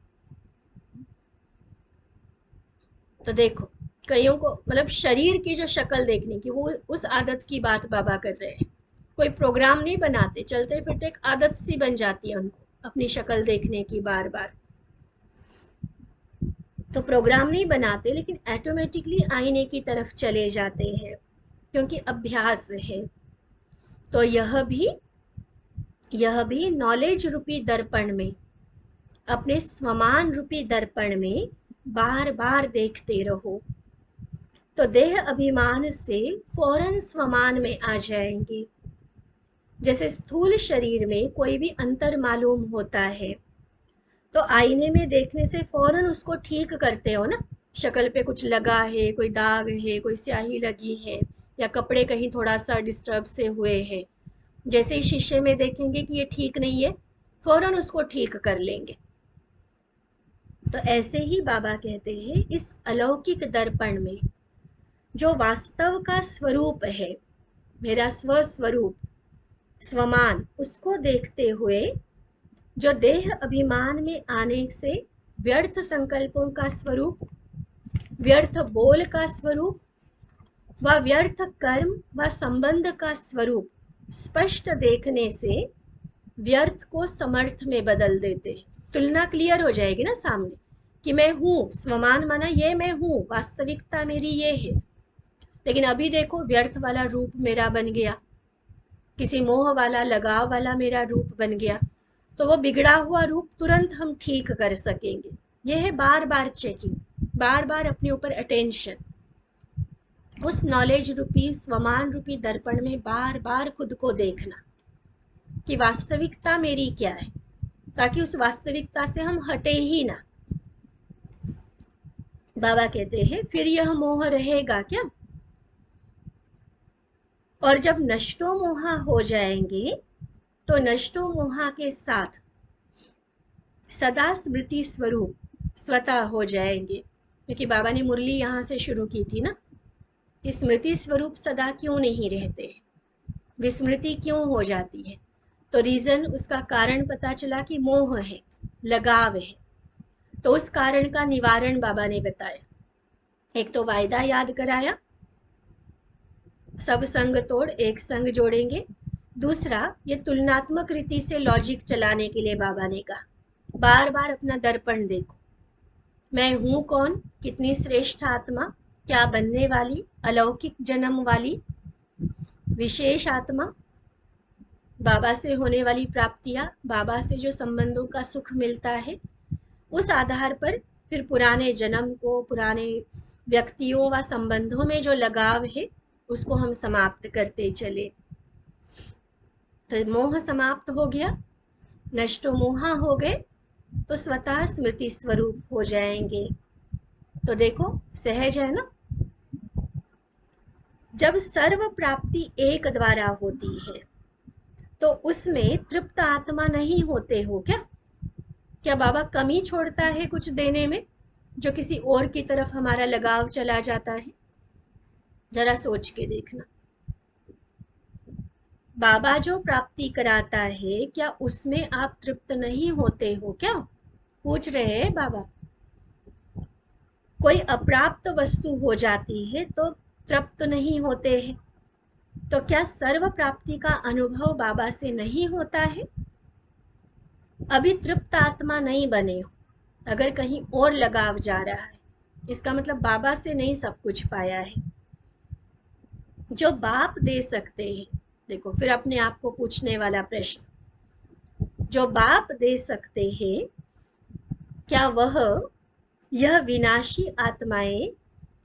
तो देखो, कईयों को मतलब शरीर की जो शक्ल देखने की, वो उस आदत की बात बाबा कर रहे हैं। कोई प्रोग्राम नहीं बनाते, चलते फिरते एक आदत सी बन जाती है उनको अपनी शक्ल देखने की बार बार। तो प्रोग्राम नहीं बनाते, लेकिन ऑटोमेटिकली आईने की तरफ चले जाते हैं, क्योंकि अभ्यास है। तो यह भी नॉलेज रूपी दर्पण में, अपने स्वमान रूपी दर्पण में बार बार देखते रहो, तो देह अभिमान से फौरन स्वमान में आ जाएंगे। जैसे स्थूल शरीर में कोई भी अंतर मालूम होता है, तो आईने में देखने से फौरन उसको ठीक करते हो ना। शक्ल पे कुछ लगा है, कोई दाग है, कोई स्याही लगी है, या कपड़े कहीं थोड़ा सा डिस्टर्ब से हुए हैं, जैसे ही शीशे में देखेंगे कि ये ठीक नहीं है, फौरन उसको ठीक कर लेंगे। तो ऐसे ही बाबा कहते हैं, इस अलौकिक दर्पण में जो वास्तव का स्वरूप है, मेरा स्वस्वरूप, स्वमान, उसको देखते हुए जो देह अभिमान में आने से व्यर्थ संकल्पों का स्वरूप, व्यर्थ बोल का स्वरूप व व्यर्थ कर्म व संबंध का स्वरूप स्पष्ट देखने से व्यर्थ को समर्थ में बदल देते। तुलना क्लियर हो जाएगी ना सामने, कि मैं हूं, स्वमान माना ये मैं हूं, वास्तविकता मेरी ये है। लेकिन अभी देखो, व्यर्थ वाला रूप मेरा बन गया, किसी मोह वाला, लगाव वाला मेरा रूप बन गया। तो वो बिगड़ा हुआ रूप तुरंत हम ठीक कर सकेंगे। ये है बार बार चेकिंग, बार बार अपने ऊपर अटेंशन, उस नॉलेज रूपी स्वमान रूपी दर्पण में बार बार खुद को देखना कि वास्तविकता मेरी क्या है, ताकि उस वास्तविकता से हम हटे ही ना। बाबा कहते हैं, फिर यह मोह रहेगा क्या? और जब नष्टो मोहा हो जाएंगे, तो नष्टो मोहा के साथ सदा स्मृति स्वरूप स्वतः हो जाएंगे। क्योंकि बाबा ने मुरली यहाँ से शुरू की थी ना, कि स्मृति स्वरूप सदा क्यों नहीं रहते, विस्मृति क्यों हो जाती है। तो रीजन, उसका कारण पता चला कि मोह है, लगाव है। तो उस कारण का निवारण बाबा ने बताया। एक तो वायदा याद कराया, सब संग तोड़ एक संग जोड़ेंगे। दूसरा, ये तुलनात्मक रीति से लॉजिक चलाने के लिए बाबा ने कहा, बार बार अपना दर्पण देखो, मैं हूं कौन, कितनी श्रेष्ठ आत्मा, क्या बनने वाली, अलौकिक जन्म वाली विशेष आत्मा, बाबा से होने वाली प्राप्तियां, बाबा से जो संबंधों का सुख मिलता है, उस आधार पर फिर पुराने जन्म को, पुराने व्यक्तियों व संबंधों में जो लगाव है, उसको हम समाप्त करते चले। तो मोह समाप्त हो गया, नष्टो मोहा हो गए, तो स्वतः स्मृति स्वरूप हो जाएंगे। तो देखो, सहज है ना। जब सर्व प्राप्ति एक द्वारा होती है, तो उसमें तृप्त आत्मा नहीं होते हो क्या? क्या बाबा कमी छोड़ता है कुछ देने में, जो किसी और की तरफ हमारा लगाव चला जाता है? जरा सोच के देखना। बाबा जो प्राप्ति कराता है, क्या उसमें आप तृप्त नहीं होते हो क्या? पूछ रहे हैं बाबा। कोई अप्राप्त वस्तु हो जाती है तो तृप्त नहीं होते हैं, तो क्या सर्व प्राप्ति का अनुभव बाबा से नहीं होता है? अभी तृप्त आत्मा नहीं बने हो, अगर कहीं और लगाव जा रहा है, इसका मतलब बाबा से नहीं सब कुछ पाया है। जो बाप दे सकते हैं, देखो फिर अपने आप को पूछने वाला प्रश्न, जो बाप दे सकते हैं, क्या वह यह विनाशी आत्माएं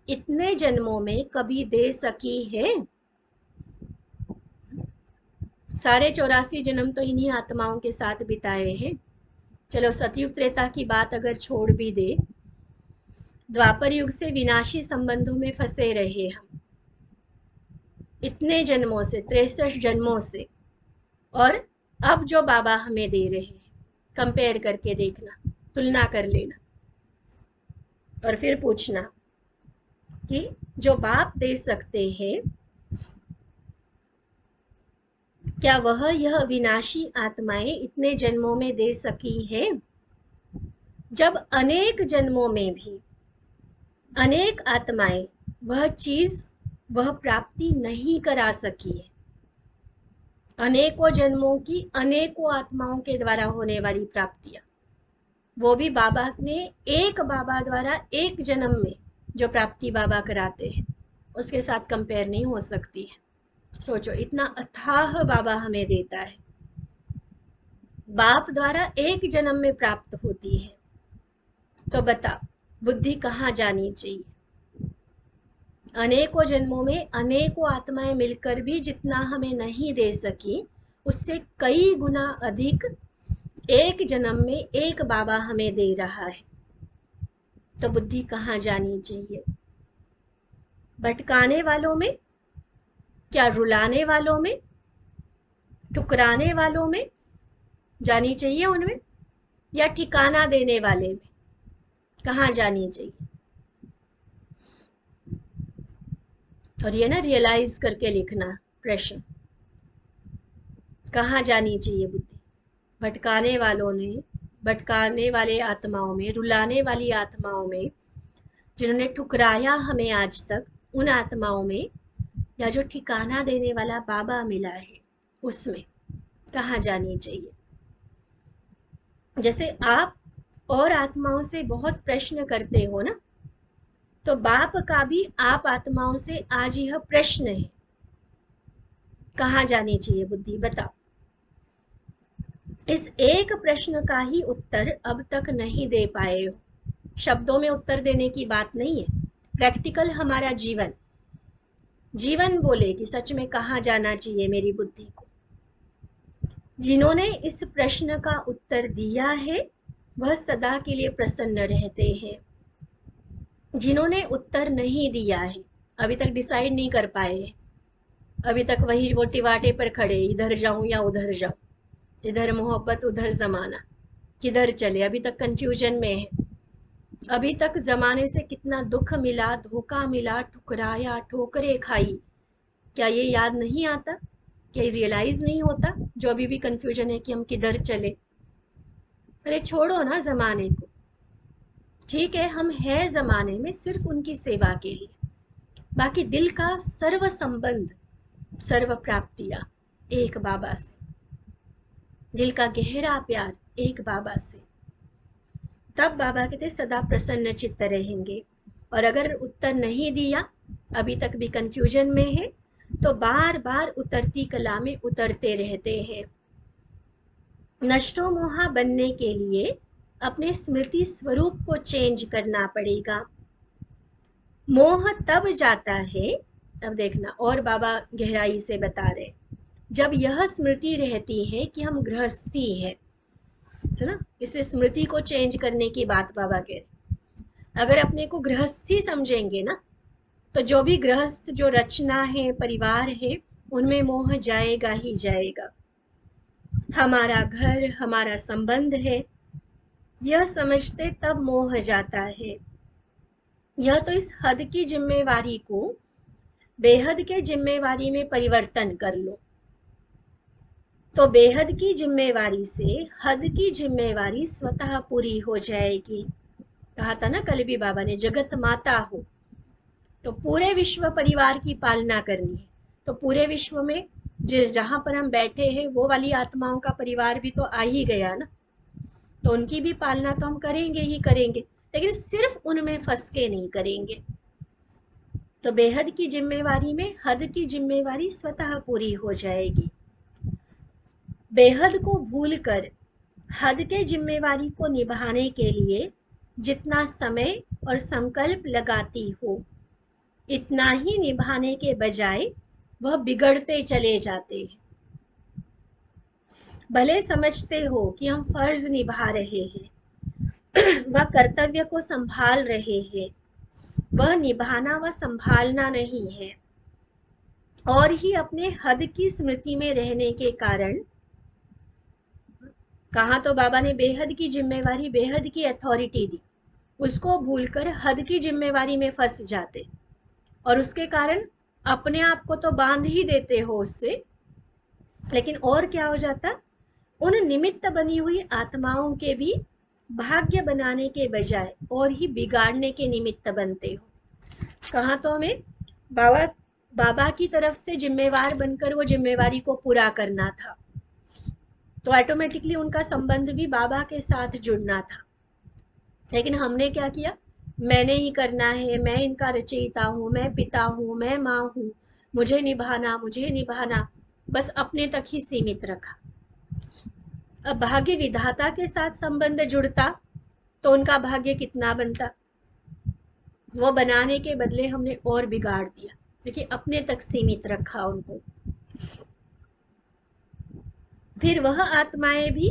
इतने जन्मों में कभी दे सकी है? सारे 84 जन्म तो इन्हीं आत्माओं के साथ बिताए हैं। चलो सतयुग त्रेता की बात अगर छोड़ भी दे, द्वापर युग से विनाशी संबंधों में फंसे रहे हम इतने जन्मों से, 63 जन्मों से, और अब जो बाबा हमें दे रहे हैं, कंपेयर करके देखना, तुलना कर लेना और फिर पूछना कि जो बाप दे सकते हैं, क्या वह यह विनाशी आत्माएं इतने जन्मों में दे सकी है? जब अनेक जन्मों में भी अनेक आत्माएं वह चीज, वह प्राप्ति नहीं करा सकी है। अनेकों जन्मों की अनेकों आत्माओं के द्वारा होने वाली प्राप्तियां, वो भी बाबा ने एक बाबा द्वारा एक जन्म में जो प्राप्ति बाबा कराते हैं उसके साथ कंपेयर नहीं हो सकती है। सोचो, इतना अथाह बाबा हमें देता है, बाप द्वारा एक जन्म में प्राप्त होती है, तो बता बुद्धि कहाँ जानी चाहिए? अनेकों जन्मों में अनेकों आत्माएं मिलकर भी जितना हमें नहीं दे सकी, उससे कई गुना अधिक एक जन्म में एक बाबा हमें दे रहा है, तो बुद्धि कहाँ जानी चाहिए? भटकाने वालों में, क्या रुलाने वालों में, ठुकराने वालों में जानी चाहिए उनमें, या ठिकाना देने वाले में कहाँ जानी चाहिए? और ये ना रियलाइज करके लिखना प्रश्न, कहाँ जानी चाहिए बुद्धि? भटकाने वालों ने, भटकाने वाले आत्माओं में, रुलाने वाली आत्माओं में, जिन्होंने ठुकराया हमें आज तक, उन आत्माओं में, या जो ठिकाना देने वाला बाबा मिला है उसमें कहाँ जानी चाहिए? जैसे आप और आत्माओं से बहुत प्रश्न करते हो ना, तो बाप का भी आप आत्माओं से आज यह प्रश्न है, कहाँ जानी चाहिए बुद्धि? बताओ। इस एक प्रश्न का ही उत्तर अब तक नहीं दे पाए हो। शब्दों में उत्तर देने की बात नहीं है, प्रैक्टिकल हमारा जीवन, जीवन बोले कि सच में कहाँ जाना चाहिए मेरी बुद्धि को। जिन्होंने इस प्रश्न का उत्तर दिया है वह सदा के लिए प्रसन्न रहते हैं। जिन्होंने उत्तर नहीं दिया है, अभी तक डिसाइड नहीं कर पाए, अभी तक वही वो टिवाटे पर खड़े, इधर जाऊं या उधर जाऊं, इधर मोहब्बत उधर जमाना, किधर चले, अभी तक कंफ्यूजन में है। अभी तक जमाने से कितना दुख मिला, धोखा मिला, ठुकराया, ठोकरें खाई, क्या ये याद नहीं आता? क्या ये रियलाइज नहीं होता? जो अभी भी कंफ्यूजन है कि हम किधर चले। अरे छोड़ो ना जमाने को, ठीक है हम हैं जमाने में सिर्फ उनकी सेवा के लिए, बाकी दिल का सर्व संबंध, सर्व प्राप्तियां एक बाबा से, दिल का गहरा प्यार एक बाबा से। तब बाबा कहते सदा प्रसन्न चित्त रहेंगे। और अगर उत्तर नहीं दिया, अभी तक भी कंफ्यूजन में है, तो बार बार उतरती कला में उतरते रहते हैं। नष्टो मोहा बनने के लिए अपने स्मृति स्वरूप को चेंज करना पड़ेगा। मोह तब जाता है, अब देखना और बाबा गहराई से बता रहे, जब यह स्मृति रहती है कि हम गृहस्थी है, सुना, इसलिए स्मृति को चेंज करने की बात बाबा कह रहे। अगर अपने को गृहस्थी समझेंगे ना, तो जो भी गृहस्थ जो रचना है, परिवार है, उनमें मोह जाएगा ही जाएगा। हमारा घर, हमारा संबंध है, यह समझते तब मोह जाता है। यह तो इस हद की जिम्मेवारी को बेहद के जिम्मेवारी में परिवर्तन कर लो, तो बेहद की जिम्मेवारी से हद की जिम्मेवारी स्वतः पूरी हो जाएगी। कहा था ना कल भी बाबा ने, जगत माता हो तो पूरे विश्व परिवार की पालना करनी है, तो पूरे विश्व में जहां पर हम बैठे हैं वो वाली आत्माओं का परिवार भी तो आ ही गया ना, तो उनकी भी पालना तो हम करेंगे ही करेंगे, लेकिन सिर्फ उनमें फंस के नहीं करेंगे। तो बेहद की जिम्मेवारी में हद की जिम्मेवारी स्वतः पूरी हो जाएगी। बेहद को भूलकर हद के जिम्मेवारी को निभाने के लिए जितना समय और संकल्प लगाती हो, इतना ही निभाने के बजाय वह बिगड़ते चले जाते हैं। भले समझते हो कि हम फर्ज निभा रहे हैं, वह कर्तव्य को संभाल रहे हैं, वह निभाना व संभालना नहीं है। और ही अपने हद की स्मृति में रहने के कारण, कहा तो बाबा ने बेहद की जिम्मेवारी, बेहद की अथॉरिटी दी, उसको भूलकर हद की जिम्मेवारी में फंस जाते और उसके कारण अपने आप को तो बांध ही देते हो उससे, लेकिन और क्या हो जाता, उन निमित्त बनी हुई आत्माओं के भी भाग्य बनाने के बजाय और ही बिगाड़ने के निमित्त बनते हो। कहा तो हमें बाबा की तरफ से जिम्मेवार बनकर वो जिम्मेवारी को पूरा करना था, तो ऑटोमेटिकली उनका संबंध भी बाबा के साथ जुड़ना था। लेकिन हमने क्या किया, मैंने ही करना है, मैं इनका रचयिता हूँ, मैं पिता हूँ, मैं माँ हूँ, मुझे निभाना, बस अपने तक ही सीमित रखा। अब भाग्य विधाता के साथ संबंध जुड़ता तो उनका भाग्य कितना बनता, वो बनाने के बदले हमने और बिगाड़ दिया, क्योंकि अपने तक सीमित रखा उनको। फिर वह आत्माएं भी,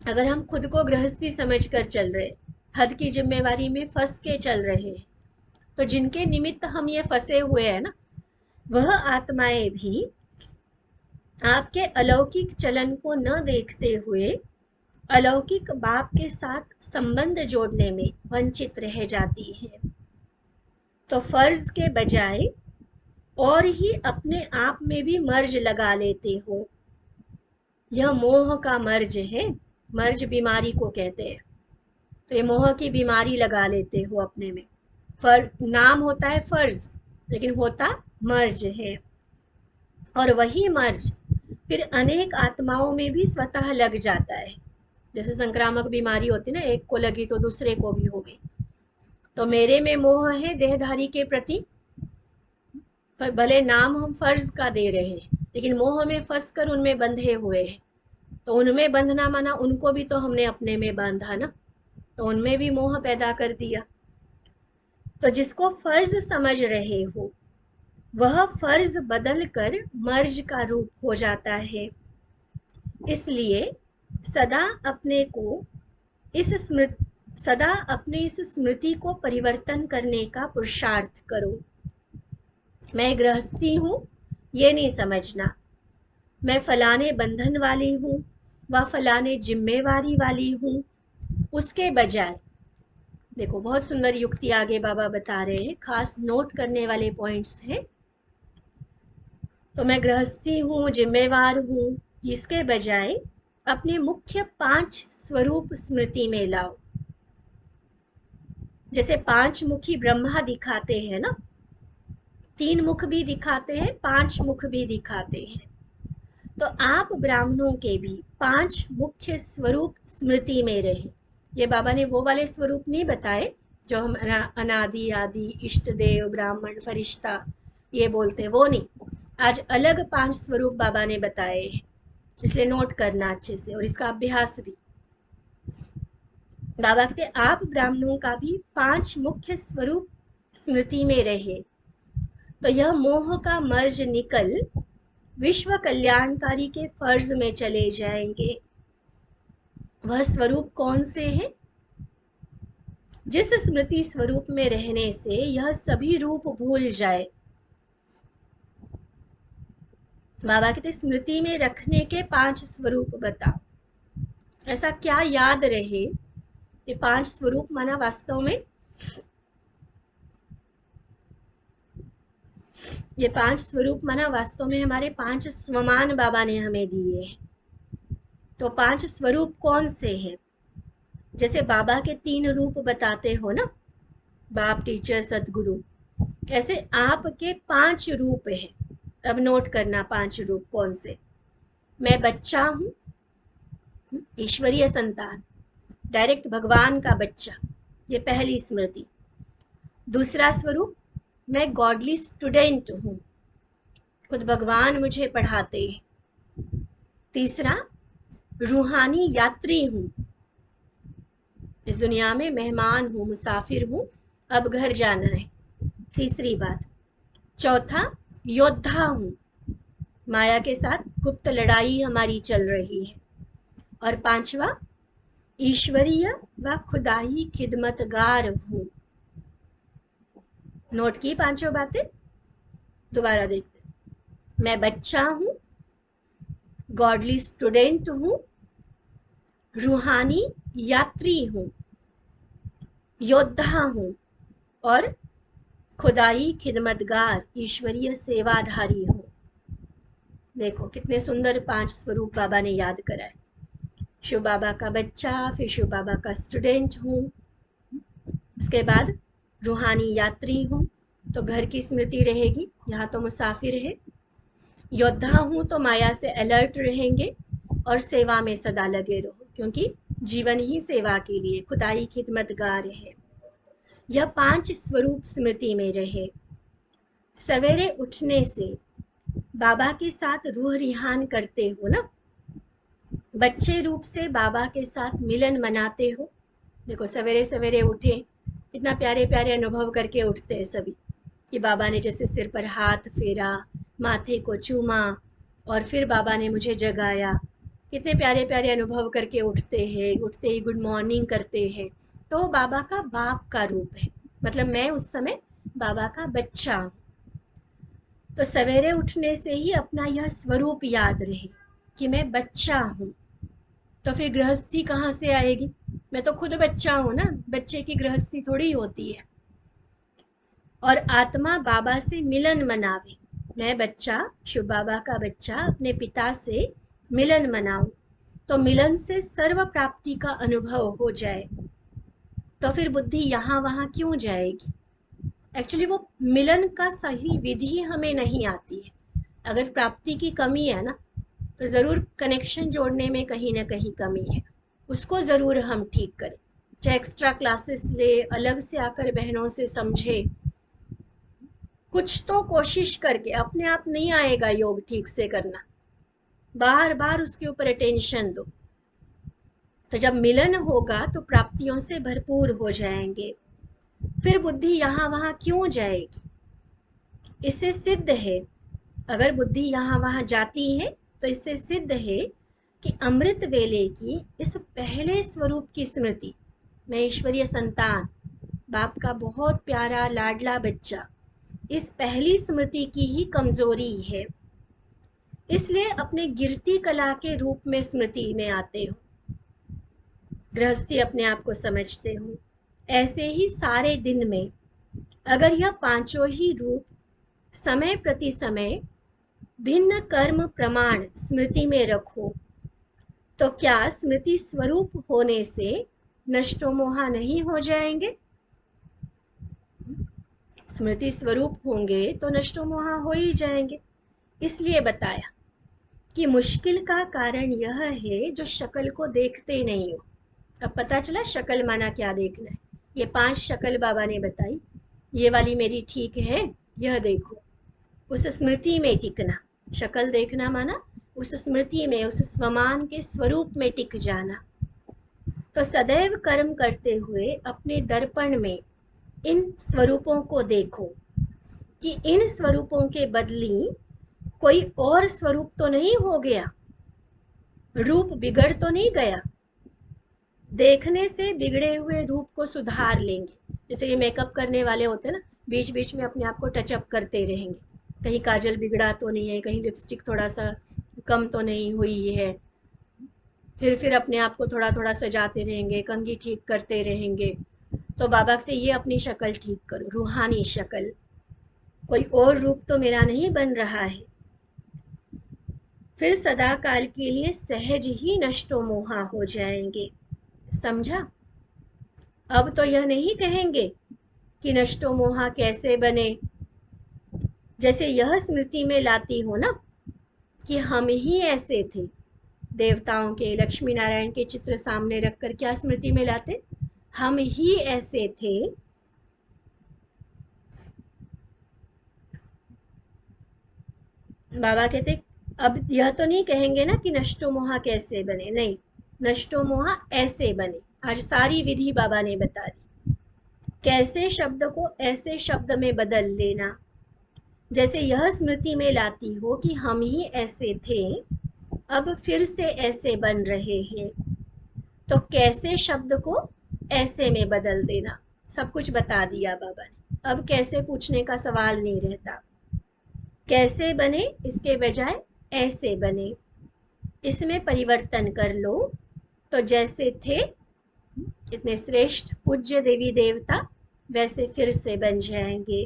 अगर हम खुद को गृहस्थी समझकर चल रहे, हद की जिम्मेवारी में फंस के चल रहे, तो जिनके निमित्त हम ये फंसे हुए हैं ना, वह आत्माएं भी आपके अलौकिक चलन को न देखते हुए अलौकिक बाप के साथ संबंध जोड़ने में वंचित रह जाती है। तो फर्ज के बजाय और ही अपने आप में भी मर्ज लगा लेते हो। यह मोह का मर्ज है, मर्ज बीमारी को कहते हैं। तो ये मोह की बीमारी लगा लेते हो अपने में। नाम होता है फर्ज, लेकिन होता मर्ज है। और वही मर्ज फिर अनेक आत्माओं में भी स्वतः लग जाता है। जैसे संक्रामक बीमारी होती है ना, एक को लगी तो दूसरे को भी हो गई। तो मेरे में मोह है देहधारी के प्रति, भले नाम हम फर्ज का दे रहे हैं, लेकिन मोह में फंस कर उनमें बंधे हुए हैं। तो उनमें बंधना माना उनको भी तो हमने अपने में बांधा ना, तो उनमें भी मोह पैदा कर दिया। तो जिसको फर्ज समझ रहे हो, वह फर्ज बदल कर मर्ज का रूप हो जाता है। इसलिए सदा अपने इस स्मृति को परिवर्तन करने का पुरुषार्थ करो। मैं गृहस्थी हूँ ये नहीं समझना, मैं फलाने बंधन वाली हूँ व फलाने जिम्मेवारी वाली हूँ। उसके बजाय देखो, बहुत सुंदर युक्ति आगे बाबा बता रहे हैं, खास नोट करने वाले पॉइंट्स हैं। तो मैं गृहस्थी हूँ, जिम्मेवार हूँ, इसके बजाय अपने मुख्य 5 स्वरूप स्मृति में लाओ। जैसे 5 मुखी ब्रह्मा दिखाते हैं ना, 3 मुख भी दिखाते हैं, 5 मुख भी दिखाते हैं। तो आप ब्राह्मणों के भी 5 मुख्य स्वरूप स्मृति में रहे। ये बाबा ने वो वाले स्वरूप नहीं बताए जो हम अनादि, आदि, इष्ट देव, ब्राह्मण, फरिश्ता ये बोलते हैं, वो नहीं। आज अलग 5 स्वरूप बाबा ने बताए हैं, इसलिए नोट करना अच्छे से, और इसका अभ्यास भी। बाबा कहते आप ब्राह्मणों का भी 5 मुख्य स्वरूप स्मृति में रहे, तो यह मोह का मर्ज निकल विश्व कल्याणकारी के फर्ज में चले जाएंगे। वह स्वरूप कौन से हैं? जिस स्मृति स्वरूप में रहने से यह सभी रूप भूल जाए। बाबा कहते स्मृति में रखने के 5 स्वरूप बताओ। ऐसा क्या याद रहे? ये 5 स्वरूप माना वास्तव में, ये 5 स्वरूप माना वास्तव में हमारे 5 स्वमान बाबा ने हमें दिए हैं। तो 5 स्वरूप कौन से हैं? जैसे बाबा के 3 रूप बताते हो ना, बाप, टीचर, सदगुरु, ऐसे आपके 5 रूप हैं। अब नोट करना 5 रूप कौन से। मैं बच्चा हूँ, ईश्वरीय संतान, डायरेक्ट भगवान का बच्चा, ये पहली स्मृति। दूसरा स्वरूप, मैं गॉडली स्टूडेंट हूँ, खुद भगवान मुझे पढ़ाते हैं। तीसरा, रूहानी यात्री हूँ, इस दुनिया में मेहमान हूँ, मुसाफिर हूँ, अब घर जाना है। तीसरी बात। चौथा, योद्धा हूँ, माया के साथ गुप्त लड़ाई हमारी चल रही है। और पांचवा, ईश्वरीय व खुदाई खिदमतगार हूँ। नोट की पांचों बातें, दोबारा देखते। मैं बच्चा हूँ, गॉडली स्टूडेंट हूँ, रूहानी यात्री हूँ, योद्धा हूँ और खुदाई खिदमतगार ईश्वरीय सेवाधारी हूँ। देखो कितने सुंदर 5 स्वरूप बाबा ने याद कराए। शिव बाबा का बच्चा, फिर शिव बाबा का स्टूडेंट हूँ, उसके बाद रूहानी यात्री हूँ, तो घर की स्मृति रहेगी, यहाँ तो मुसाफिर है। योद्धा हूँ तो माया से अलर्ट रहेंगे और सेवा में सदा लगे रहो, क्योंकि जीवन ही सेवा के लिए खुदाई खिदमतगार है। यह 5 स्वरूप स्मृति में रहे। सवेरे उठने से बाबा के साथ रूह रिहान करते हो ना, बच्चे रूप से बाबा के साथ मिलन मनाते हो। देखो सवेरे सवेरे उठे, कितना प्यारे प्यारे अनुभव करके उठते हैं सभी, कि बाबा ने जैसे सिर पर हाथ फेरा, माथे को चूमा और फिर बाबा ने मुझे जगाया। कितने प्यारे प्यारे अनुभव करके उठते हैं, उठते ही गुड मॉर्निंग करते हैं। तो वो बाबा का बाप का रूप है, मतलब मैं उस समय बाबा का बच्चा हूँ। तो सवेरे उठने से ही अपना यह स्वरूप याद रहे कि मैं बच्चा हूँ। तो फिर गृहस्थी कहाँ से आएगी? मैं तो खुद बच्चा हूँ ना, बच्चे की गृहस्थी थोड़ी होती है। और आत्मा बाबा से मिलन मनावे, मैं बच्चा, शिव बाबा का बच्चा, अपने पिता से मिलन मनाऊं, तो मिलन से सर्व प्राप्ति का अनुभव हो जाए। तो फिर बुद्धि यहाँ वहाँ क्यों जाएगी? एक्चुअली वो मिलन का सही विधि हमें नहीं आती है। अगर प्राप्ति की कमी है ना, तो ज़रूर कनेक्शन जोड़ने में कहीं ना कहीं कमी है, उसको ज़रूर हम ठीक करें। चाहे एक्स्ट्रा क्लासेस ले, अलग से आकर बहनों से समझे, कुछ तो कोशिश करके। अपने आप नहीं आएगा योग ठीक से करना, बार बार उसके ऊपर अटेंशन दो। तो जब मिलन होगा तो प्राप्तियों से भरपूर हो जाएंगे। फिर बुद्धि यहाँ वहाँ क्यों जाएगी? इससे सिद्ध है, अगर बुद्धि यहाँ वहाँ जाती है तो इससे सिद्ध है कि अमृत वेले की इस पहले स्वरूप की स्मृति, मैं ईश्वरीय संतान, बाप का बहुत प्यारा लाडला बच्चा, इस पहली स्मृति की ही कमजोरी है। इसलिए अपने गिरती कला के रूप में स्मृति में आते हो, गृहस्थी अपने आप को समझते हो। ऐसे ही सारे दिन में अगर यह पांचों ही रूप समय प्रति समय भिन्न कर्म प्रमाण स्मृति में रखो, तो क्या स्मृति स्वरूप होने से नष्टो मोहा नहीं हो जाएंगे? स्मृति स्वरूप होंगे तो नष्टो मोहा हो ही जाएंगे। इसलिए बताया कि मुश्किल का कारण यह है जो शक्ल को देखते नहीं हो। अब पता चला शक्ल माना क्या देखना है। ये 5 शक्ल बाबा ने बताई, ये वाली मेरी ठीक है, यह देखो। उस स्मृति में टिकना, शक्ल देखना माना उस स्मृति में, उस स्वमान के स्वरूप में टिक जाना। तो सदैव कर्म करते हुए अपने दर्पण में इन स्वरूपों को देखो कि इन स्वरूपों के बदली कोई और स्वरूप तो नहीं हो गया, रूप बिगड़ तो नहीं गया। देखने से बिगड़े हुए रूप को सुधार लेंगे। जैसे ये मेकअप करने वाले होते हैं ना, बीच बीच में अपने आप को टचअप करते रहेंगे, कहीं काजल बिगड़ा तो नहीं है, कहीं लिपस्टिक थोड़ा सा कम तो नहीं हुई है, फिर अपने आप को थोड़ा थोड़ा सजाते रहेंगे, कंघी ठीक करते रहेंगे। तो बाबा कहते ये अपनी शक्ल ठीक करो, रूहानी शक्ल, कोई और रूप तो मेरा नहीं बन रहा है। फिर सदा काल के लिए सहज ही नष्टो मोहा हो जाएंगे। समझा? अब तो यह नहीं कहेंगे कि नष्टो मोहा कैसे बने। जैसे यह स्मृति में लाती हो ना कि हम ही ऐसे थे, देवताओं के, लक्ष्मी नारायण के चित्र सामने रखकर क्या स्मृति में लाते? हम ही ऐसे थे। बाबा कहते अब यह तो नहीं कहेंगे ना कि नष्टो मोहा कैसे बने, नहीं, नष्टो मोहा ऐसे बने। आज सारी विधि बाबा ने बता दी, कैसे शब्द को ऐसे शब्द में बदल लेना, जैसे यह स्मृति में लाती हो कि हम ही ऐसे थे, अब फिर से ऐसे बन रहे हैं, तो कैसे शब्द को ऐसे में बदल देना। सब कुछ बता दिया बाबा ने, अब कैसे पूछने का सवाल नहीं रहता। कैसे बने इसके बजाय ऐसे बने, इसमें परिवर्तन कर लो, तो जैसे थे इतने श्रेष्ठ पूज्य देवी देवता वैसे फिर से बन जाएंगे।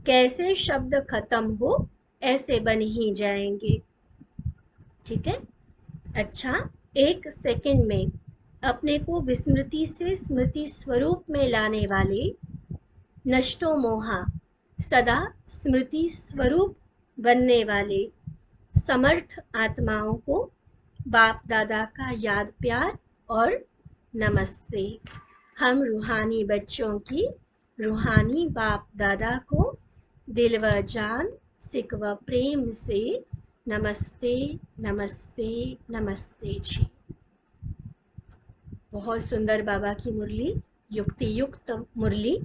कैसे शब्द खत्म हो ऐसे बन ही जाएंगे। ठीक है। अच्छा, 1 सेकंड में अपने को विस्मृति से स्मृति स्वरूप में लाने वाले नष्टो मोहा सदा स्मृति स्वरूप बनने वाले समर्थ आत्माओं को बाप दादा का याद प्यार और नमस्ते। हम रूहानी बच्चों की रूहानी बाप दादा को दिल व जान सिक व प्रेम से नमस्ते नमस्ते नमस्ते जी। बहुत सुंदर बाबा की मुरली, युक्ति युक्त मुरली,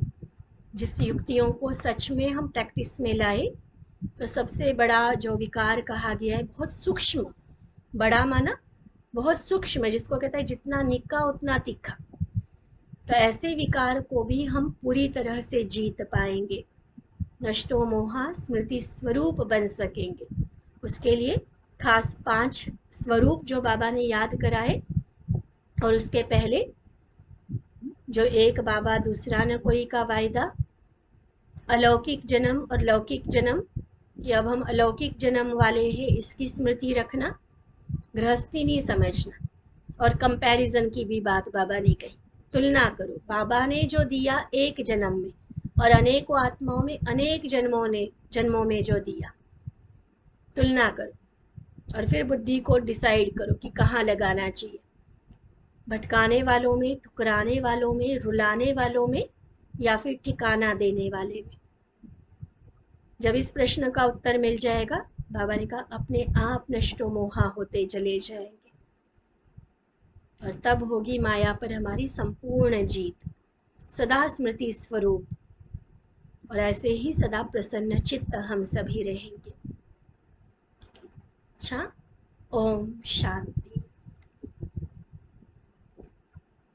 जिस युक्तियों को सच में हम प्रैक्टिस में लाए तो सबसे बड़ा जो विकार कहा गया है, बहुत सूक्ष्म, बड़ा माना बहुत सूक्ष्म, जिसको कहता है जितना निक्का उतना तीखा, तो ऐसे विकार को भी हम पूरी तरह से जीत पाएंगे, नष्टो मोहा स्मृति स्वरूप बन सकेंगे। उसके लिए खास 5 स्वरूप जो बाबा ने याद कराए, और उसके पहले जो एक बाबा दूसरा न कोई का वायदा, अलौकिक जन्म और लौकिक जन्म, कि अब हम अलौकिक जन्म वाले हैं इसकी स्मृति रखना, गृहस्थी नहीं समझना, और कंपैरिजन की भी बात बाबा ने कही, तुलना करो, बाबा ने जो दिया एक जन्म में और अनेकों आत्माओं में अनेक जन्मों में जो दिया, तुलना करो और फिर बुद्धि को डिसाइड करो कि कहाँ लगाना चाहिए, भटकाने वालों में, ठुकराने वालों में, रुलाने वालों में, या फिर ठिकाना देने वाले में। जब इस प्रश्न का उत्तर मिल जाएगा, बाबा ने कहा अपने आप नष्टो मोहा होते चले जाएंगे, और तब होगी माया पर हमारी संपूर्ण जीत, सदा स्मृति स्वरूप, और ऐसे ही सदा प्रसन्न चित्त हम सभी रहेंगे। अच्छा, ओम शांति।